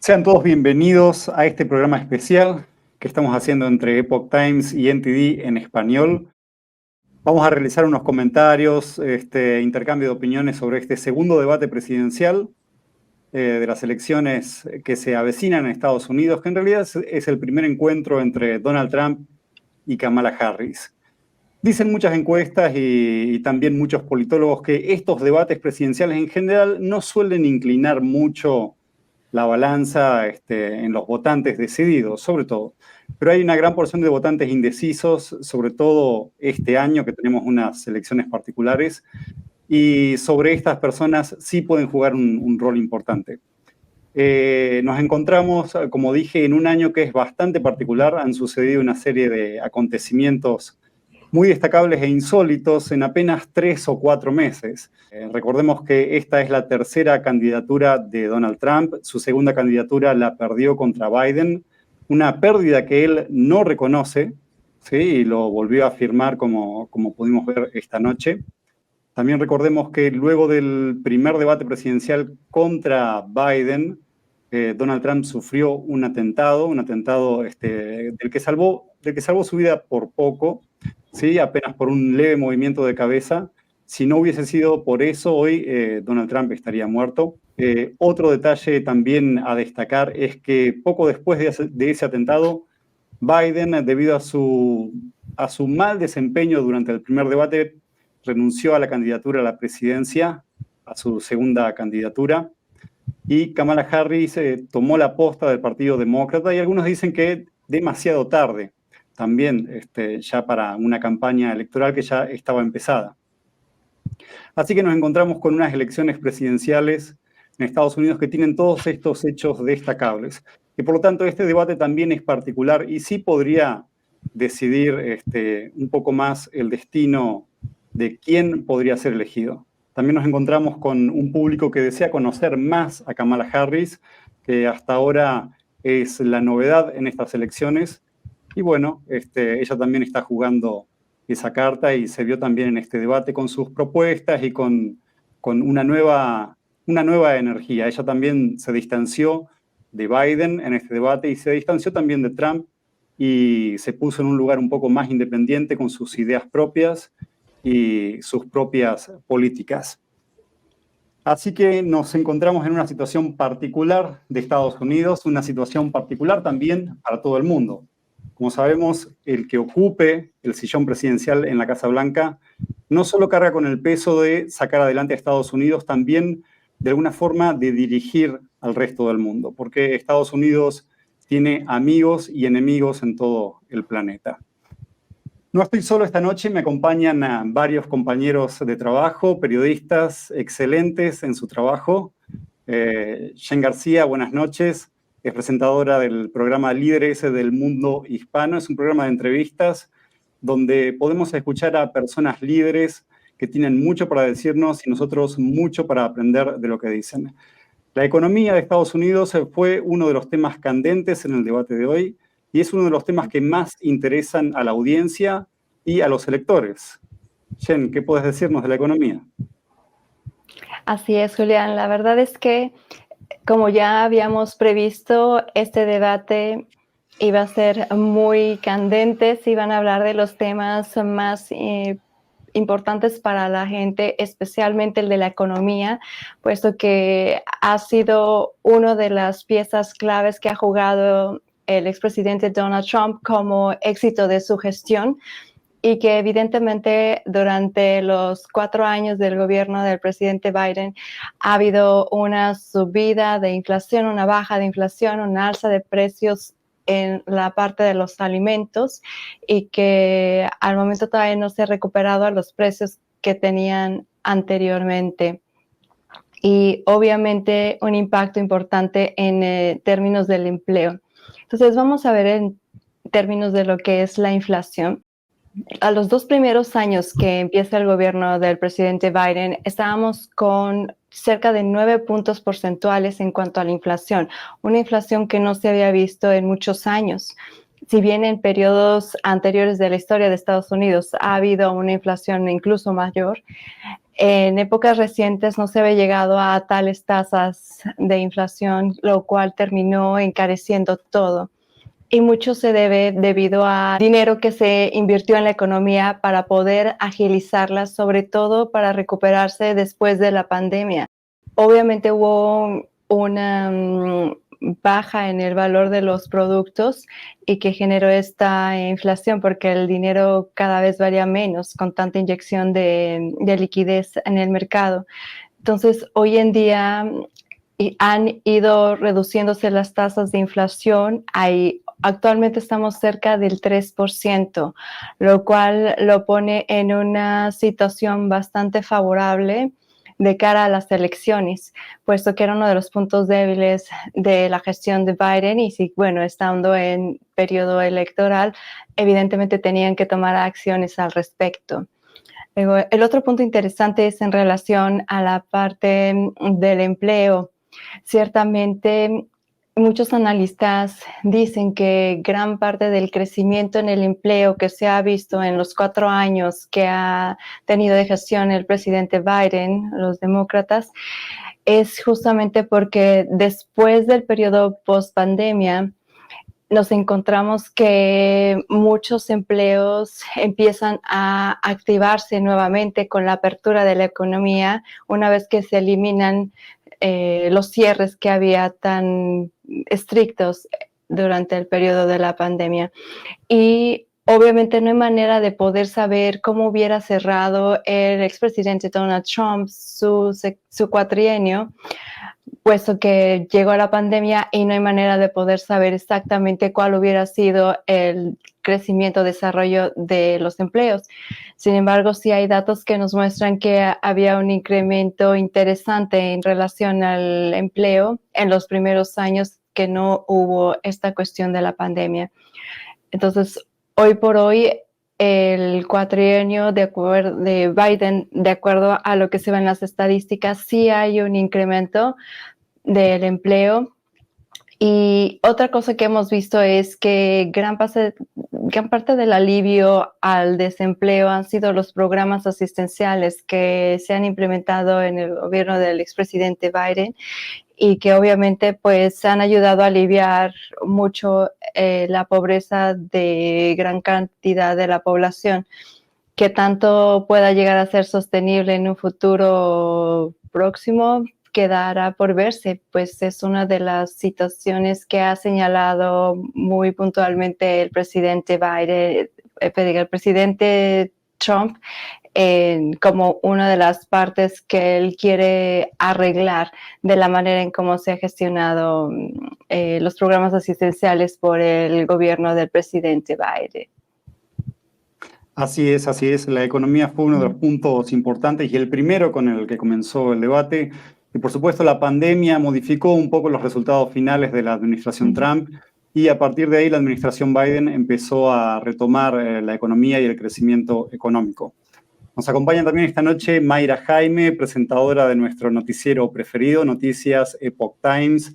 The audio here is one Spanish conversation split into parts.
Sean todos bienvenidos a este programa especial que estamos haciendo entre Epoch Times y NTD en español. Vamos a realizar unos comentarios, intercambio de opiniones sobre este segundo debate presidencial de las elecciones que se avecinan en Estados Unidos, que en realidad es el primer encuentro entre Donald Trump y Kamala Harris. Dicen muchas encuestas y también muchos politólogos que estos debates presidenciales en general no suelen inclinar mucho la balanza en los votantes decididos, sobre todo. Pero hay una gran porción de votantes indecisos, sobre todo este año que tenemos unas elecciones particulares, y sobre estas personas sí pueden jugar un rol importante. Nos encontramos, como dije, en un año que es bastante particular. Han sucedido una serie de acontecimientos muy destacables e insólitos en apenas 3 o 4 meses. Recordemos que esta es la tercera candidatura de Donald Trump. Su segunda candidatura la perdió contra Biden, una pérdida que él no reconoce, ¿sí? Y lo volvió a afirmar como pudimos ver esta noche. También recordemos que luego del primer debate presidencial contra Biden, Donald Trump sufrió un atentado del que salvó su vida por poco, ¿sí? Apenas por un leve movimiento de cabeza. Si no hubiese sido por eso, hoy Donald Trump estaría muerto. Otro detalle también a destacar es que poco después de ese atentado, Biden, debido a su mal desempeño durante el primer debate, renunció a la candidatura a la presidencia, a su segunda candidatura, y Kamala Harris tomó la posta del Partido Demócrata, y algunos dicen que demasiado tarde, también ya para una campaña electoral que ya estaba empezada. Así que nos encontramos con unas elecciones presidenciales en Estados Unidos que tienen todos estos hechos destacables. Y por lo tanto, este debate también es particular y sí podría decidir un poco más el destino de quién podría ser elegido. También nos encontramos con un público que desea conocer más a Kamala Harris, que hasta ahora es la novedad en estas elecciones. Y bueno, ella también está jugando esa carta y se vio también en este debate con sus propuestas y con una nueva energía. Ella también se distanció de Biden en este debate y se distanció también de Trump y se puso en un lugar un poco más independiente con sus ideas propias y sus propias políticas. Así que nos encontramos en una situación particular de Estados Unidos, una situación particular también para todo el mundo. Como sabemos, el que ocupe el sillón presidencial en la Casa Blanca no solo carga con el peso de sacar adelante a Estados Unidos, también de alguna forma de dirigir al resto del mundo, porque Estados Unidos tiene amigos y enemigos en todo el planeta. No estoy solo esta noche, me acompañan a varios compañeros de trabajo, periodistas excelentes en su trabajo. Jen García, buenas noches, es presentadora del programa Líderes del Mundo Hispano. Es un programa de entrevistas donde podemos escuchar a personas líderes que tienen mucho para decirnos y nosotros mucho para aprender de lo que dicen. La economía de Estados Unidos fue uno de los temas candentes en el debate de hoy y es uno de los temas que más interesan a la audiencia y a los electores. Jen, ¿qué puedes decirnos de la economía? Así es, Julián. La verdad es que, como ya habíamos previsto, este debate iba a ser muy candente. Se iban a hablar de los temas más importantes para la gente, especialmente el de la economía, puesto que ha sido una de las piezas claves que ha jugado el expresidente Donald Trump como éxito de su gestión, y que evidentemente durante los 4 años del gobierno del presidente Biden ha habido una subida de inflación, una baja de inflación, una alza de precios en la parte de los alimentos, y que al momento todavía no se ha recuperado a los precios que tenían anteriormente. Y obviamente un impacto importante en términos del empleo. Entonces vamos a ver en términos de lo que es la inflación. A los 2 primeros años que empieza el gobierno del presidente Biden, estábamos con cerca de 9 puntos porcentuales en cuanto a la inflación, una inflación que no se había visto en muchos años. Si bien en periodos anteriores de la historia de Estados Unidos ha habido una inflación incluso mayor, En épocas recientes no se había llegado a tales tasas de inflación, lo cual terminó encareciendo todo. Y mucho se debe debido a dinero que se invirtió en la economía para poder agilizarla, sobre todo para recuperarse después de la pandemia. Obviamente hubo una baja en el valor de los productos y que generó esta inflación porque el dinero cada vez valía menos con tanta inyección de liquidez en el mercado. Entonces, hoy en día han ido reduciéndose las tasas de inflación. Actualmente estamos cerca del 3%, lo cual lo pone en una situación bastante favorable de cara a las elecciones, puesto que era uno de los puntos débiles de la gestión de Biden y si, bueno, estando en periodo electoral, evidentemente tenían que tomar acciones al respecto. Luego, el otro punto interesante es en relación a la parte del empleo. Ciertamente, muchos analistas dicen que gran parte del crecimiento en el empleo que se ha visto en los 4 años que ha tenido de gestión el presidente Biden, los demócratas, es justamente porque después del periodo post-pandemia, nos encontramos que muchos empleos empiezan a activarse nuevamente con la apertura de la economía una vez que se eliminan los cierres que había tan estrictos durante el periodo de la pandemia. Y obviamente no hay manera de poder saber cómo hubiera cerrado el expresidente Donald Trump su cuatrienio, puesto que llegó la pandemia y no hay manera de poder saber exactamente cuál hubiera sido el crecimiento, desarrollo de los empleos. Sin embargo, sí hay datos que nos muestran que había un incremento interesante en relación al empleo en los primeros años que no hubo esta cuestión de la pandemia. Entonces, hoy por hoy, el cuatrienio de Biden, de acuerdo a lo que se ve en las estadísticas, sí hay un incremento del empleo. Y otra cosa que hemos visto es que gran parte del alivio al desempleo han sido los programas asistenciales que se han implementado en el gobierno del expresidente Biden y que obviamente pues han ayudado a aliviar mucho la pobreza de gran cantidad de la población, que tanto pueda llegar a ser sostenible en un futuro próximo quedará por verse, pues es una de las situaciones que ha señalado muy puntualmente el presidente Biden, el presidente Trump, como una de las partes que él quiere arreglar de la manera en cómo se ha gestionado los programas asistenciales por el gobierno del presidente Biden. Así es, así es. La economía fue uno de los puntos importantes y el primero con el que comenzó el debate. Y por supuesto la pandemia modificó un poco los resultados finales de la administración Trump y a partir de ahí la administración Biden empezó a retomar la economía y el crecimiento económico. Nos acompaña también esta noche Mayra Jaime, presentadora de nuestro noticiero preferido, Noticias Epoch Times.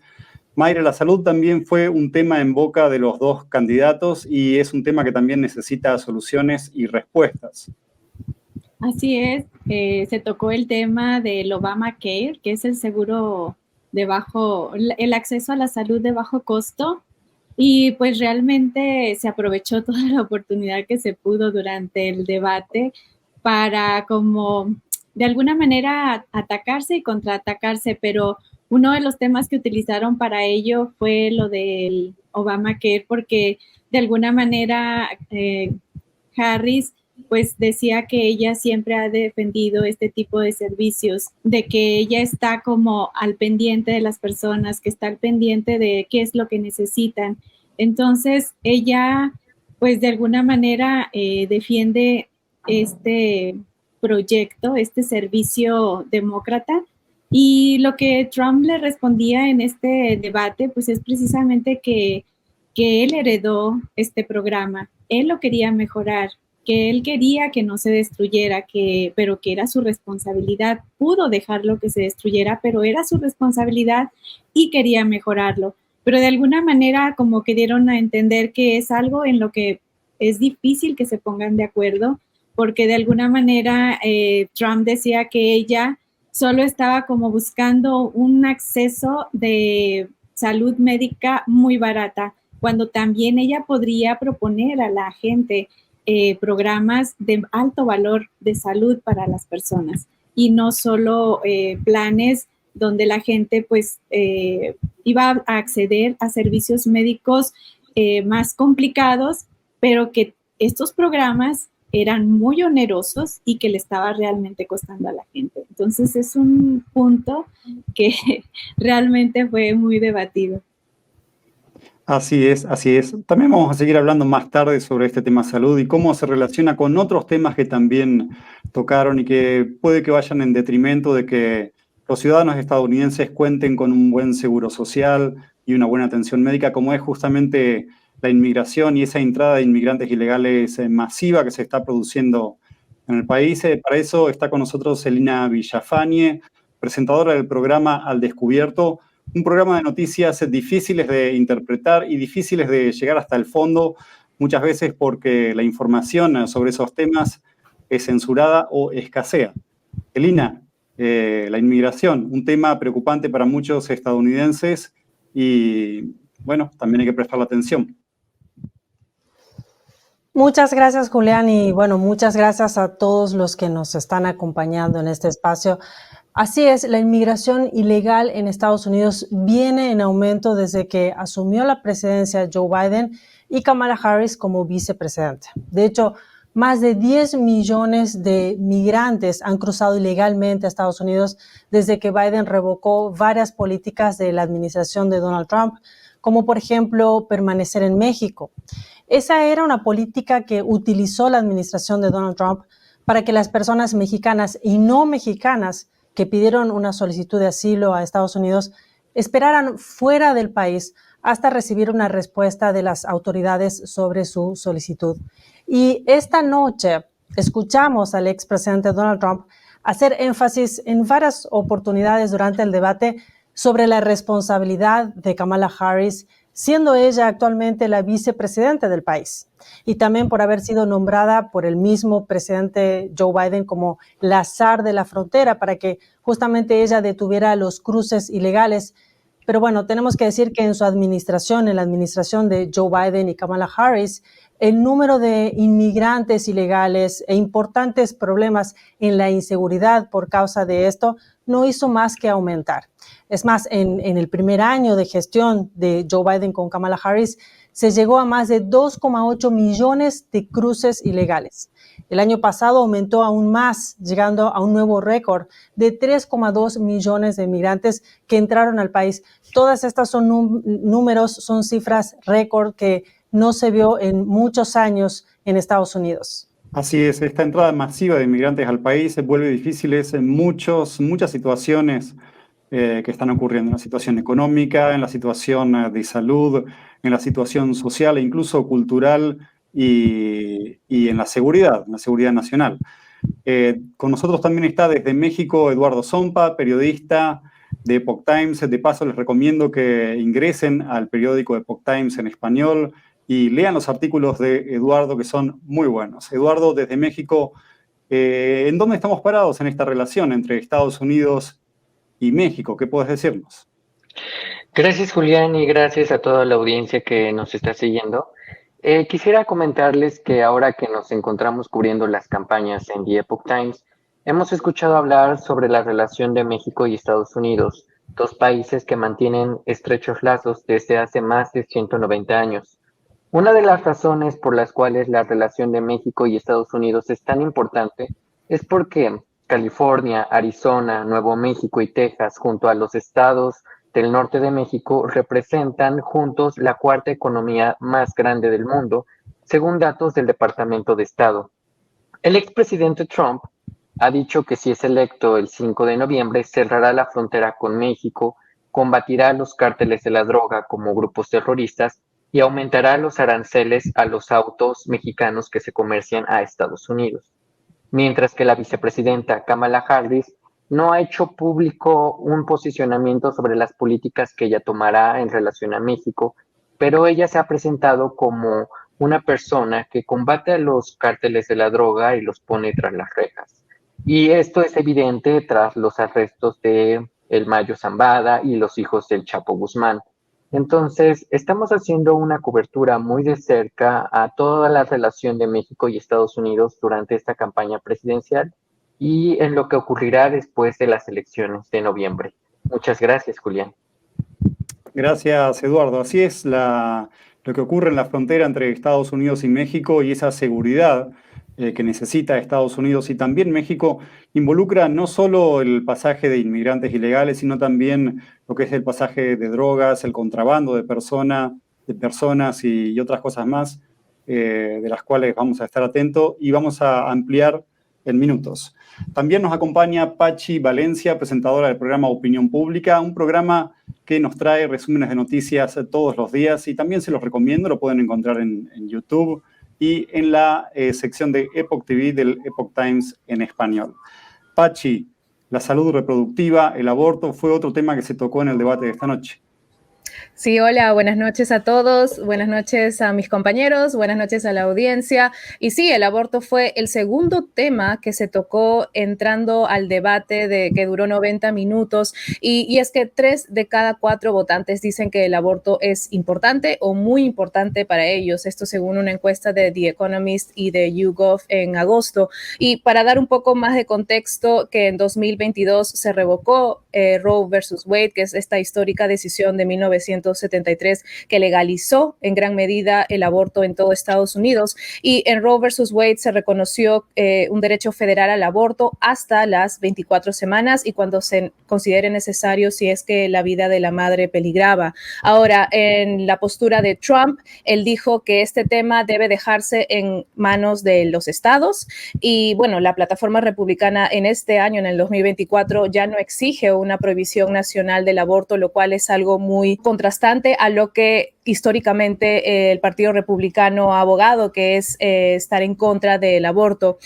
Mayra, la salud también fue un tema en boca de los dos candidatos y es un tema que también necesita soluciones y respuestas. Así es, se tocó el tema del Obamacare, que es el seguro el acceso a la salud de bajo costo, y pues realmente se aprovechó toda la oportunidad que se pudo durante el debate para como de alguna manera atacarse y contraatacarse, pero uno de los temas que utilizaron para ello fue lo del Obamacare, porque de alguna manera Harris pues decía que ella siempre ha defendido este tipo de servicios, de que ella está como al pendiente de las personas, que está al pendiente de qué es lo que necesitan. Entonces, ella pues de alguna manera defiende este proyecto, este servicio demócrata. Y lo que Trump le respondía en este debate, pues es precisamente que él heredó este programa, él lo quería mejorar, que él quería que no se destruyera, pero que era su responsabilidad. Pudo dejarlo que se destruyera, pero era su responsabilidad y quería mejorarlo. Pero de alguna manera como que dieron a entender que es algo en lo que es difícil que se pongan de acuerdo, porque de alguna manera Trump decía que ella solo estaba como buscando un acceso de salud médica muy barata, cuando también ella podría proponer a la gente programas de alto valor de salud para las personas y no solo planes donde la gente pues iba a acceder a servicios médicos más complicados, pero que estos programas eran muy onerosos y que le estaba realmente costando a la gente. Entonces es un punto que realmente fue muy debatido. Así es, así es. También vamos a seguir hablando más tarde sobre este tema salud y cómo se relaciona con otros temas que también tocaron y que puede que vayan en detrimento de que los ciudadanos estadounidenses cuenten con un buen seguro social y una buena atención médica, como es justamente la inmigración y esa entrada de inmigrantes ilegales masiva que se está produciendo en el país. Para eso está con nosotros Celina Villafañe, presentadora del programa Al Descubierto, un programa de noticias difíciles de interpretar y difíciles de llegar hasta el fondo, muchas veces porque la información sobre esos temas es censurada o escasea. Celina, la inmigración, un tema preocupante para muchos estadounidenses y, bueno, también hay que prestarle atención. Muchas gracias, Julián, y bueno, muchas gracias a todos los que nos están acompañando en este espacio. Así es, la inmigración ilegal en Estados Unidos viene en aumento desde que asumió la presidencia Joe Biden y Kamala Harris como vicepresidente. De hecho, más de 10 millones de migrantes han cruzado ilegalmente a Estados Unidos desde que Biden revocó varias políticas de la administración de Donald Trump, como por ejemplo permanecer en México. Esa era una política que utilizó la administración de Donald Trump para que las personas mexicanas y no mexicanas que pidieron una solicitud de asilo a Estados Unidos esperaran fuera del país hasta recibir una respuesta de las autoridades sobre su solicitud. Y esta noche escuchamos al expresidente Donald Trump hacer énfasis en varias oportunidades durante el debate sobre la responsabilidad de Kamala Harris, siendo ella actualmente la vicepresidenta del país, y también por haber sido nombrada por el mismo presidente Joe Biden como la zar de la frontera para que justamente ella detuviera los cruces ilegales. Pero bueno, tenemos que decir que en su administración, en la administración de Joe Biden y Kamala Harris, el número de inmigrantes ilegales e importantes problemas en la inseguridad por causa de esto no hizo más que aumentar. Es más, en el primer año de gestión de Joe Biden con Kamala Harris, se llegó a más de 2,8 millones de cruces ilegales. El año pasado aumentó aún más, llegando a un nuevo récord de 3,2 millones de migrantes que entraron al país. Todas estas son números, son cifras récord que no se vio en muchos años en Estados Unidos. Así es, esta entrada masiva de inmigrantes al país vuelve difíciles en muchas situaciones que están ocurriendo, en la situación económica, en la situación de salud, en la situación social e incluso cultural y en la seguridad nacional. Con nosotros también está desde México Eduardo Zompa, periodista de Epoch Times. De paso, les recomiendo que ingresen al periódico Epoch Times en español y lean los artículos de Eduardo, que son muy buenos. Eduardo, desde México, ¿en dónde estamos parados en esta relación entre Estados Unidos y México? ¿Qué puedes decirnos? Gracias, Julián, y gracias a toda la audiencia que nos está siguiendo. Quisiera comentarles que ahora que nos encontramos cubriendo las campañas en The Epoch Times, hemos escuchado hablar sobre la relación de México y Estados Unidos, dos países que mantienen estrechos lazos desde hace más de 190 años. Una de las razones por las cuales la relación de México y Estados Unidos es tan importante es porque California, Arizona, Nuevo México y Texas, junto a los estados del norte de México, representan juntos la cuarta economía más grande del mundo, según datos del Departamento de Estado. El expresidente Trump ha dicho que si es electo el 5 de noviembre, cerrará la frontera con México, combatirá los cárteles de la droga como grupos terroristas y aumentará los aranceles a los autos mexicanos que se comercian a Estados Unidos. Mientras que la vicepresidenta Kamala Harris no ha hecho público un posicionamiento sobre las políticas que ella tomará en relación a México, pero ella se ha presentado como una persona que combate a los cárteles de la droga y los pone tras las rejas. Y esto es evidente tras los arrestos de el Mayo Zambada y los hijos del Chapo Guzmán. Entonces, estamos haciendo una cobertura muy de cerca a toda la relación de México y Estados Unidos durante esta campaña presidencial y en lo que ocurrirá después de las elecciones de noviembre. Muchas gracias, Julián. Gracias, Eduardo. Así es lo que ocurre en la frontera entre Estados Unidos y México, y esa seguridad que necesita Estados Unidos y también México involucra no solo el pasaje de inmigrantes ilegales, sino también lo que es el pasaje de drogas, el contrabando de personas y otras cosas más, de las cuales vamos a estar atentos y vamos a ampliar en minutos. También nos acompaña Pachi Valencia, presentadora del programa Opinión Pública, un programa que nos trae resúmenes de noticias todos los días, y también se los recomiendo, lo pueden encontrar en YouTube y en la sección de Epoch TV del Epoch Times en español. Pachi, la salud reproductiva, el aborto, fue otro tema que se tocó en el debate de esta noche. Sí, hola, buenas noches a todos, buenas noches a mis compañeros, buenas noches a la audiencia. Y sí, el aborto fue el segundo tema que se tocó entrando al debate que duró 90 minutos. Y es que 3 de cada 4 votantes dicen que el aborto es importante o muy importante para ellos. Esto según una encuesta de The Economist y de YouGov en agosto. Y para dar un poco más de contexto, que en 2022 se revocó Roe versus Wade, que es esta histórica decisión de 1973 que legalizó en gran medida el aborto en todo Estados Unidos. Y en Roe versus Wade se reconoció un derecho federal al aborto hasta las 24 semanas y cuando se considere necesario si es que la vida de la madre peligraba. Ahora, en la postura de Trump, él dijo que este tema debe dejarse en manos de los estados y, bueno, la plataforma republicana en este año, en el 2024, ya no exige una prohibición nacional del aborto, lo cual es algo muy contrastante a lo que históricamente el Partido Republicano ha abogado, que es estar en contra del aborto.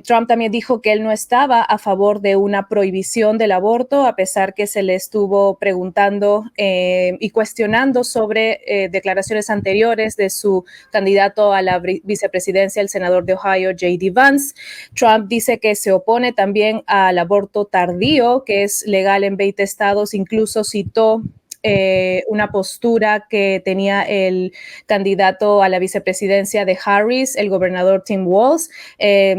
Trump también dijo que él no estaba a favor de una prohibición del aborto, a pesar que se le estuvo preguntando y cuestionando sobre declaraciones anteriores de su candidato a la vicepresidencia, el senador de Ohio, J.D. Vance. Trump dice que se opone también al aborto tardío, que es legal en 20 estados, incluso citó una postura que tenía el candidato a la vicepresidencia de Harris, el gobernador Tim Walz.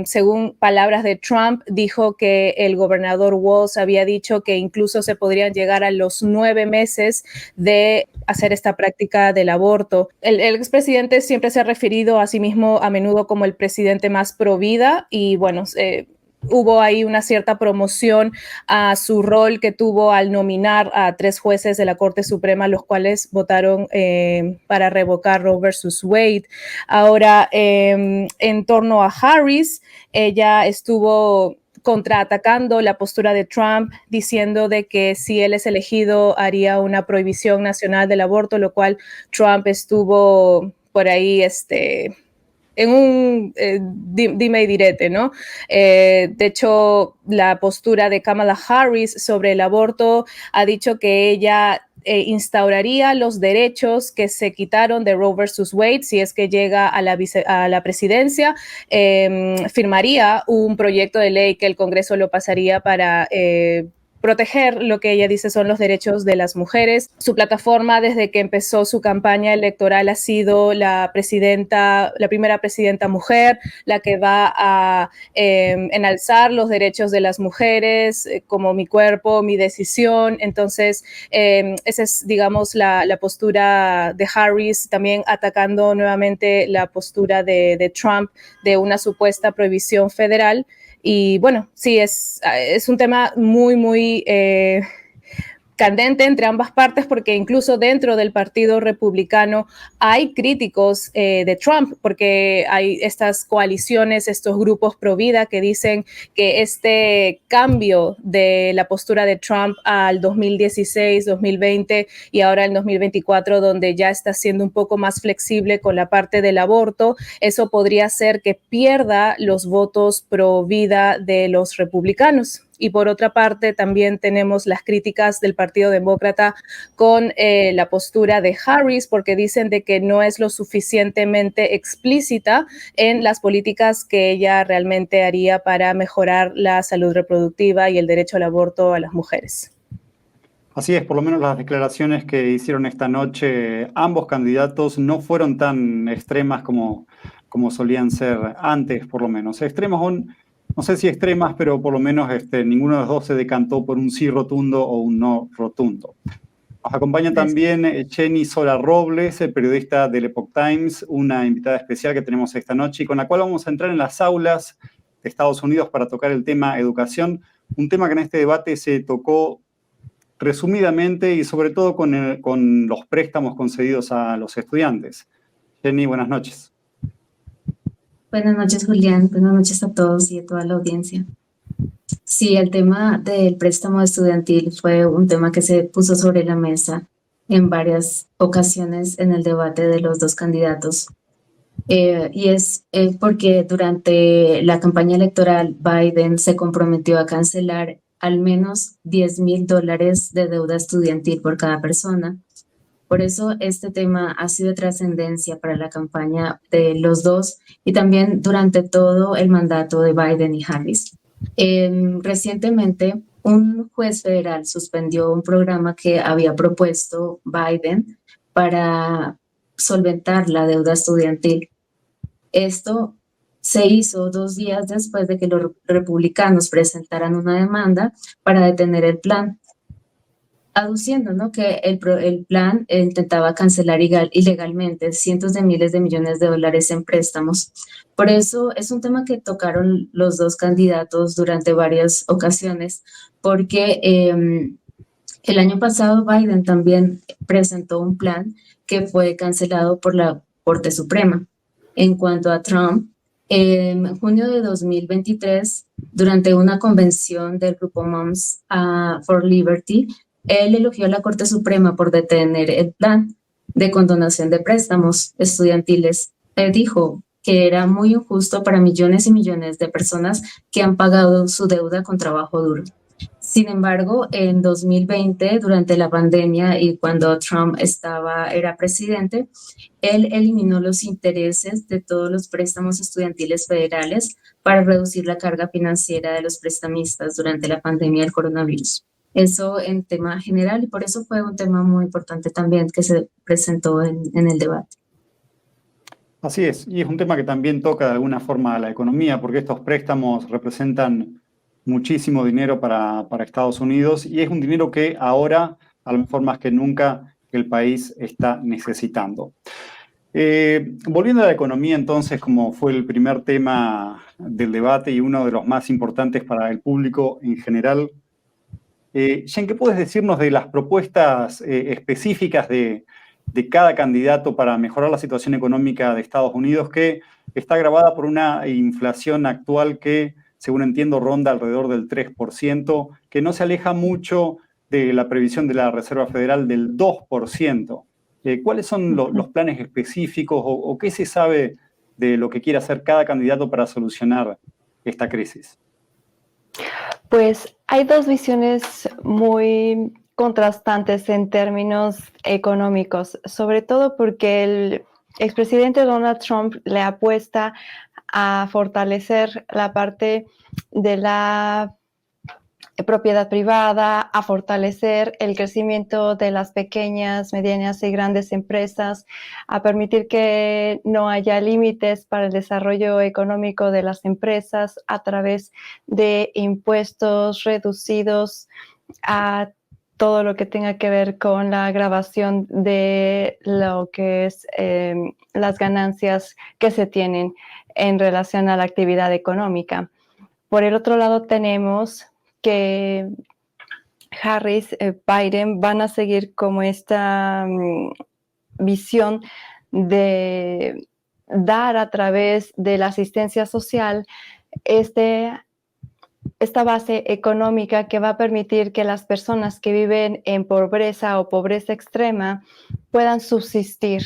Según palabras de Trump, dijo que el gobernador Walz había dicho que incluso se podrían llegar a los 9 meses de hacer esta práctica del aborto. El expresidente siempre se ha referido a sí mismo a menudo como el presidente más pro vida y, bueno, hubo ahí una cierta promoción a su rol que tuvo al nominar a 3 jueces de la Corte Suprema, los cuales votaron para revocar Roe versus Wade. Ahora, en torno a Harris, ella estuvo contraatacando la postura de Trump, diciendo de que si él es elegido haría una prohibición nacional del aborto, lo cual Trump estuvo por ahí en un dime y direte, ¿no? De hecho, la postura de Kamala Harris sobre el aborto ha dicho que ella instauraría los derechos que se quitaron de Roe versus Wade si es que llega a la presidencia, firmaría un proyecto de ley que el Congreso lo pasaría para proteger lo que ella dice son los derechos de las mujeres. Su plataforma desde que empezó su campaña electoral ha sido la primera presidenta mujer, la que va a enalzar los derechos de las mujeres, como mi cuerpo, mi decisión. Entonces, esa es, digamos, la postura de Harris, también atacando nuevamente la postura de Trump de una supuesta prohibición federal. Y bueno, sí, es un tema muy, muy candente entre ambas partes, porque incluso dentro del Partido Republicano hay críticos de Trump, porque hay estas coaliciones, estos grupos pro vida que dicen que este cambio de la postura de Trump al 2016, 2020 y ahora el 2024, donde ya está siendo un poco más flexible con la parte del aborto, eso podría hacer que pierda los votos pro vida de los republicanos. Y por otra parte, también tenemos las críticas del Partido Demócrata con la postura de Harris, porque dicen de que no es lo suficientemente explícita en las políticas que ella realmente haría para mejorar la salud reproductiva y el derecho al aborto a las mujeres. Así es, por lo menos las declaraciones que hicieron esta noche ambos candidatos no fueron tan extremas como solían ser antes, por lo menos. Extremas, no sé si extremas, pero por lo menos ninguno de los dos se decantó por un sí rotundo o un no rotundo. Nos acompaña también Jenny Sola Robles, periodista del Epoch Times, una invitada especial que tenemos esta noche y con la cual vamos a entrar en las aulas de Estados Unidos para tocar el tema educación, un tema que en este debate se tocó resumidamente y sobre todo con los préstamos concedidos a los estudiantes. Jenny, buenas noches. Buenas noches, Julián. Buenas noches a todos y a toda la audiencia. Sí, el tema del préstamo estudiantil fue un tema que se puso sobre la mesa en varias ocasiones en el debate de los dos candidatos. Y es porque durante la campaña electoral Biden se comprometió a cancelar al menos $10,000 de deuda estudiantil por cada persona. Por eso este tema ha sido de trascendencia para la campaña de los dos y también durante todo el mandato de Biden y Harris. Recientemente, un juez federal suspendió un programa que había propuesto Biden para solventar la deuda estudiantil. Esto se hizo 2 días después de que los republicanos presentaran una demanda para detener el plan, aduciendo, ¿no?, que el plan intentaba cancelar ilegalmente cientos de miles de millones de dólares en préstamos. Por eso es un tema que tocaron los dos candidatos durante varias ocasiones, porque el año pasado Biden también presentó un plan que fue cancelado por la Corte Suprema. En cuanto a Trump, en junio de 2023, durante una convención del grupo Moms for Liberty, él elogió a la Corte Suprema por detener el plan de condonación de préstamos estudiantiles. Él dijo que era muy injusto para millones y millones de personas que han pagado su deuda con trabajo duro. Sin embargo, en 2020, durante la pandemia y cuando Trump era presidente, él eliminó los intereses de todos los préstamos estudiantiles federales para reducir la carga financiera de los prestamistas durante la pandemia del coronavirus. Eso en tema general, y por eso fue un tema muy importante también que se presentó en el debate. Así es, y es un tema que también toca de alguna forma a la economía, porque estos préstamos representan muchísimo dinero para Estados Unidos y es un dinero que ahora, a lo mejor más que nunca, el país está necesitando. Volviendo a la economía, entonces, como fue el primer tema del debate y uno de los más importantes para el público en general, Jen, ¿qué puedes decirnos de las propuestas específicas de cada candidato para mejorar la situación económica de Estados Unidos, que está agravada por una inflación actual que, según entiendo, ronda alrededor del 3%, que no se aleja mucho de la previsión de la Reserva Federal del 2%? ¿Cuáles son los planes específicos o qué se sabe de lo que quiere hacer cada candidato para solucionar esta crisis? Pues hay dos visiones muy contrastantes en términos económicos, sobre todo porque el expresidente Donald Trump le apuesta a fortalecer la parte de la propiedad privada, a fortalecer el crecimiento de las pequeñas, medianas y grandes empresas, a permitir que no haya límites para el desarrollo económico de las empresas a través de impuestos reducidos a todo lo que tenga que ver con la grabación de lo que es las ganancias que se tienen en relación a la actividad económica. Por el otro lado tenemos que Harris, Biden van a seguir como esta visión de dar a través de la asistencia social esta base económica que va a permitir que las personas que viven en pobreza o pobreza extrema puedan subsistir.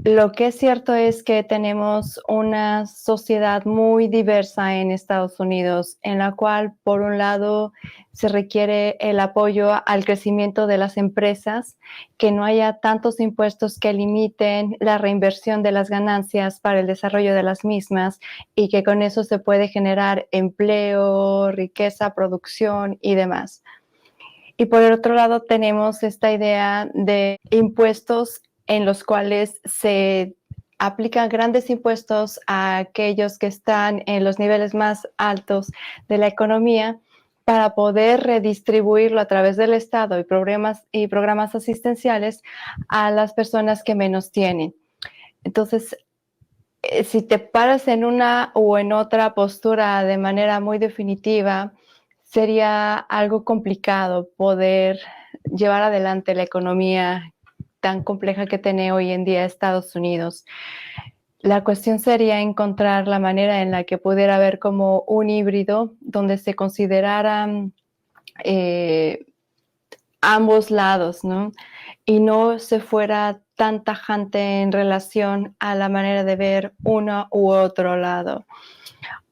Lo que es cierto es que tenemos una sociedad muy diversa en Estados Unidos, en la cual, por un lado, se requiere el apoyo al crecimiento de las empresas, que no haya tantos impuestos que limiten la reinversión de las ganancias para el desarrollo de las mismas y que con eso se puede generar empleo, riqueza, producción y demás. Y por el otro lado tenemos esta idea de impuestos en los cuales se aplican grandes impuestos a aquellos que están en los niveles más altos de la economía para poder redistribuirlo a través del Estado y programas asistenciales a las personas que menos tienen. Entonces, si te paras en una o en otra postura de manera muy definitiva, sería algo complicado poder llevar adelante la economía tan compleja que tiene hoy en día Estados Unidos. La cuestión sería encontrar la manera en la que pudiera haber como un híbrido donde se consideraran ambos lados, ¿no? Y no se fuera tan tajante en relación a la manera de ver uno u otro lado.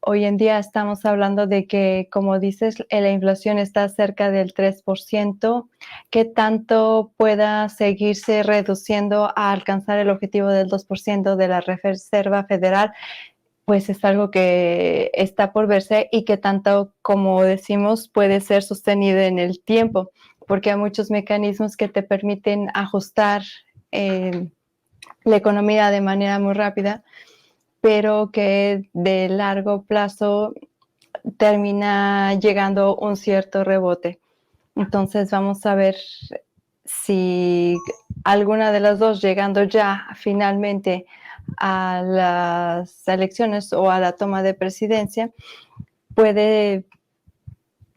Hoy en día estamos hablando de que, como dices, la inflación está cerca del 3%. ¿Qué tanto pueda seguirse reduciendo a alcanzar el objetivo del 2% de la Reserva Federal? Pues es algo que está por verse y que tanto, como decimos, puede ser sostenido en el tiempo, porque hay muchos mecanismos que te permiten ajustar la economía de manera muy rápida, pero que de largo plazo termina llegando un cierto rebote. Entonces vamos a ver si alguna de las dos, llegando ya finalmente a las elecciones o a la toma de presidencia, puede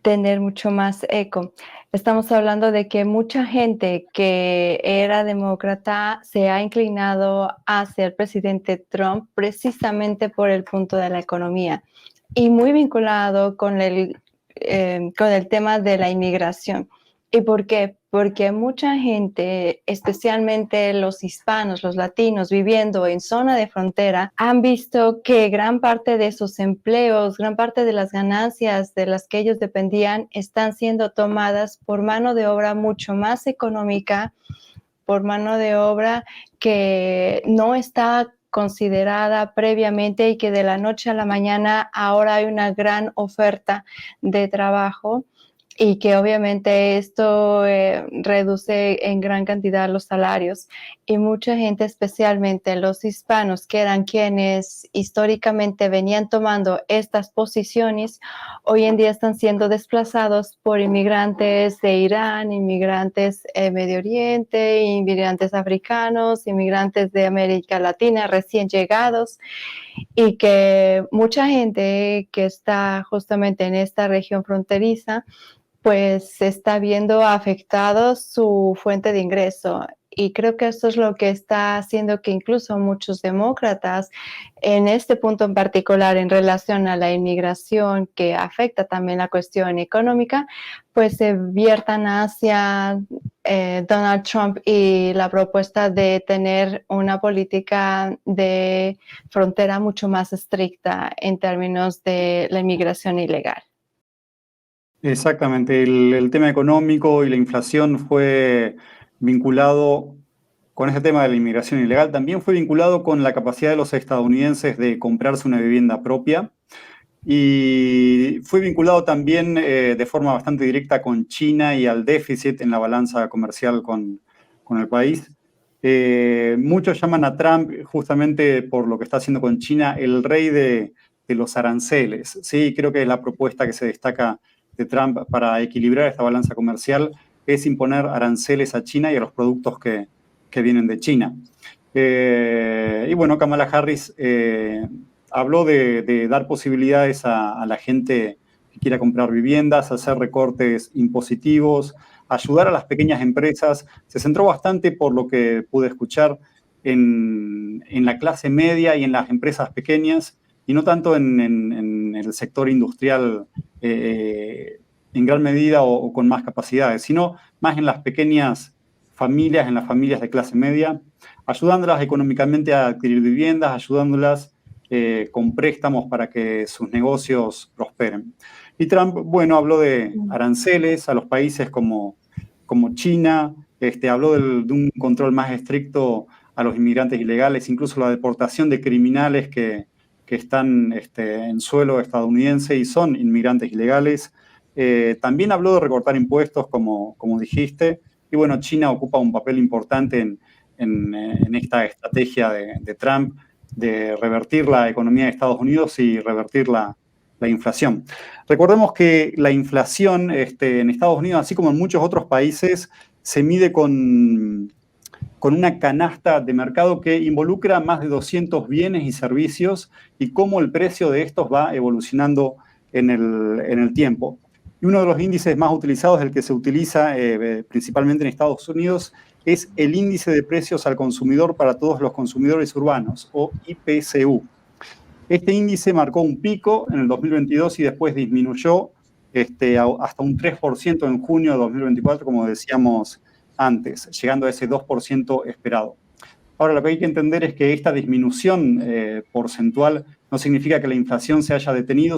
tener mucho más eco. Estamos hablando de que mucha gente que era demócrata se ha inclinado hacia el presidente Trump precisamente por el punto de la economía y muy vinculado con el tema de la inmigración. ¿Y por qué? Porque mucha gente, especialmente los hispanos, los latinos viviendo en zona de frontera, han visto que gran parte de sus empleos, gran parte de las ganancias de las que ellos dependían están siendo tomadas por mano de obra mucho más económica, por mano de obra que no está considerada previamente y que de la noche a la mañana ahora hay una gran oferta de trabajo y que obviamente esto reduce en gran cantidad los salarios y mucha gente, especialmente los hispanos, que eran quienes históricamente venían tomando estas posiciones, hoy en día están siendo desplazados por inmigrantes de Irán, inmigrantes Medio Oriente, inmigrantes africanos, inmigrantes de América Latina recién llegados, y que mucha gente que está justamente en esta región fronteriza pues se está viendo afectado su fuente de ingreso. Y creo que esto es lo que está haciendo que incluso muchos demócratas, en este punto en particular en relación a la inmigración, que afecta también la cuestión económica, pues se viertan hacia Donald Trump y la propuesta de tener una política de frontera mucho más estricta en términos de la inmigración ilegal. Exactamente, el tema económico y la inflación fue vinculado con este tema de la inmigración ilegal, también fue vinculado con la capacidad de los estadounidenses de comprarse una vivienda propia y fue vinculado también de forma bastante directa con China y al déficit en la balanza comercial con el país. Muchos llaman a Trump justamente por lo que está haciendo con China el rey de los aranceles, ¿sí? Creo que es la propuesta que se destaca de Trump para equilibrar esta balanza comercial es imponer aranceles a China y a los productos que vienen de China. Y bueno, Kamala Harris habló de dar posibilidades a la gente que quiera comprar viviendas, hacer recortes impositivos, ayudar a las pequeñas empresas. Se centró bastante, por lo que pude escuchar, en la clase media y en las empresas pequeñas, y no tanto en el sector industrial en gran medida o con más capacidades, sino más en las pequeñas familias, en las familias de clase media, ayudándolas económicamente a adquirir viviendas, ayudándolas con préstamos para que sus negocios prosperen. Y Trump, bueno, habló de aranceles a los países como China, habló de un control más estricto a los inmigrantes ilegales, incluso la deportación de criminales que están en suelo estadounidense y son inmigrantes ilegales. También habló de recortar impuestos, como dijiste, y bueno, China ocupa un papel importante en esta estrategia de Trump de revertir la economía de Estados Unidos y revertir la inflación. Recordemos que la inflación en Estados Unidos, así como en muchos otros países, se mide con una canasta de mercado que involucra más de 200 bienes y servicios y cómo el precio de estos va evolucionando en el tiempo. Y uno de los índices más utilizados, el que se utiliza principalmente en Estados Unidos, es el índice de precios al consumidor para todos los consumidores urbanos, o IPCU. Este índice marcó un pico en el 2022 y después disminuyó hasta un 3% en junio de 2024, como decíamos antes, llegando a ese 2% esperado. Ahora, lo que hay que entender es que esta disminución porcentual no significa que la inflación se haya detenido,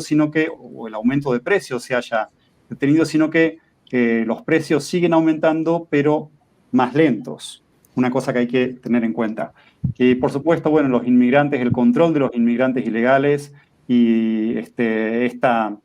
o el aumento de precios se haya detenido, sino que los precios siguen aumentando, pero más lentos. Una cosa que hay que tener en cuenta. Y por supuesto, bueno, los inmigrantes, el control de los inmigrantes ilegales y esta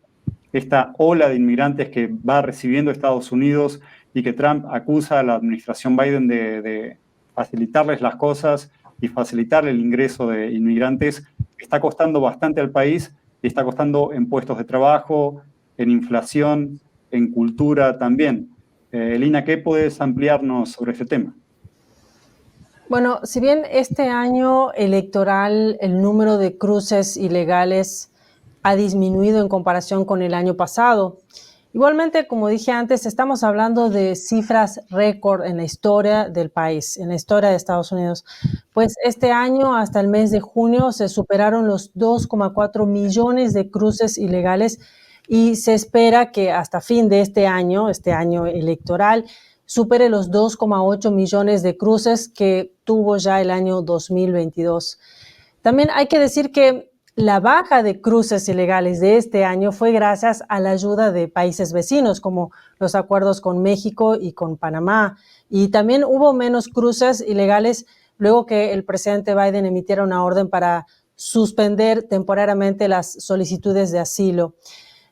ola de inmigrantes que va recibiendo Estados Unidos y que Trump acusa a la administración Biden de facilitarles las cosas y facilitar el ingreso de inmigrantes, está costando bastante al país y está costando en puestos de trabajo, en inflación, en cultura también. Lina, ¿qué puedes ampliarnos sobre este tema? Bueno, si bien este año electoral el número de cruces ilegales ha disminuido en comparación con el año pasado, igualmente, como dije antes, estamos hablando de cifras récord en la historia del país, en la historia de Estados Unidos. Pues este año, hasta el mes de junio, se superaron los 2,4 millones de cruces ilegales y se espera que hasta fin de este año electoral, supere los 2,8 millones de cruces que tuvo ya el año 2022. También hay que decir que la baja de cruces ilegales de este año fue gracias a la ayuda de países vecinos, como los acuerdos con México y con Panamá. Y también hubo menos cruces ilegales luego que el presidente Biden emitiera una orden para suspender temporariamente las solicitudes de asilo.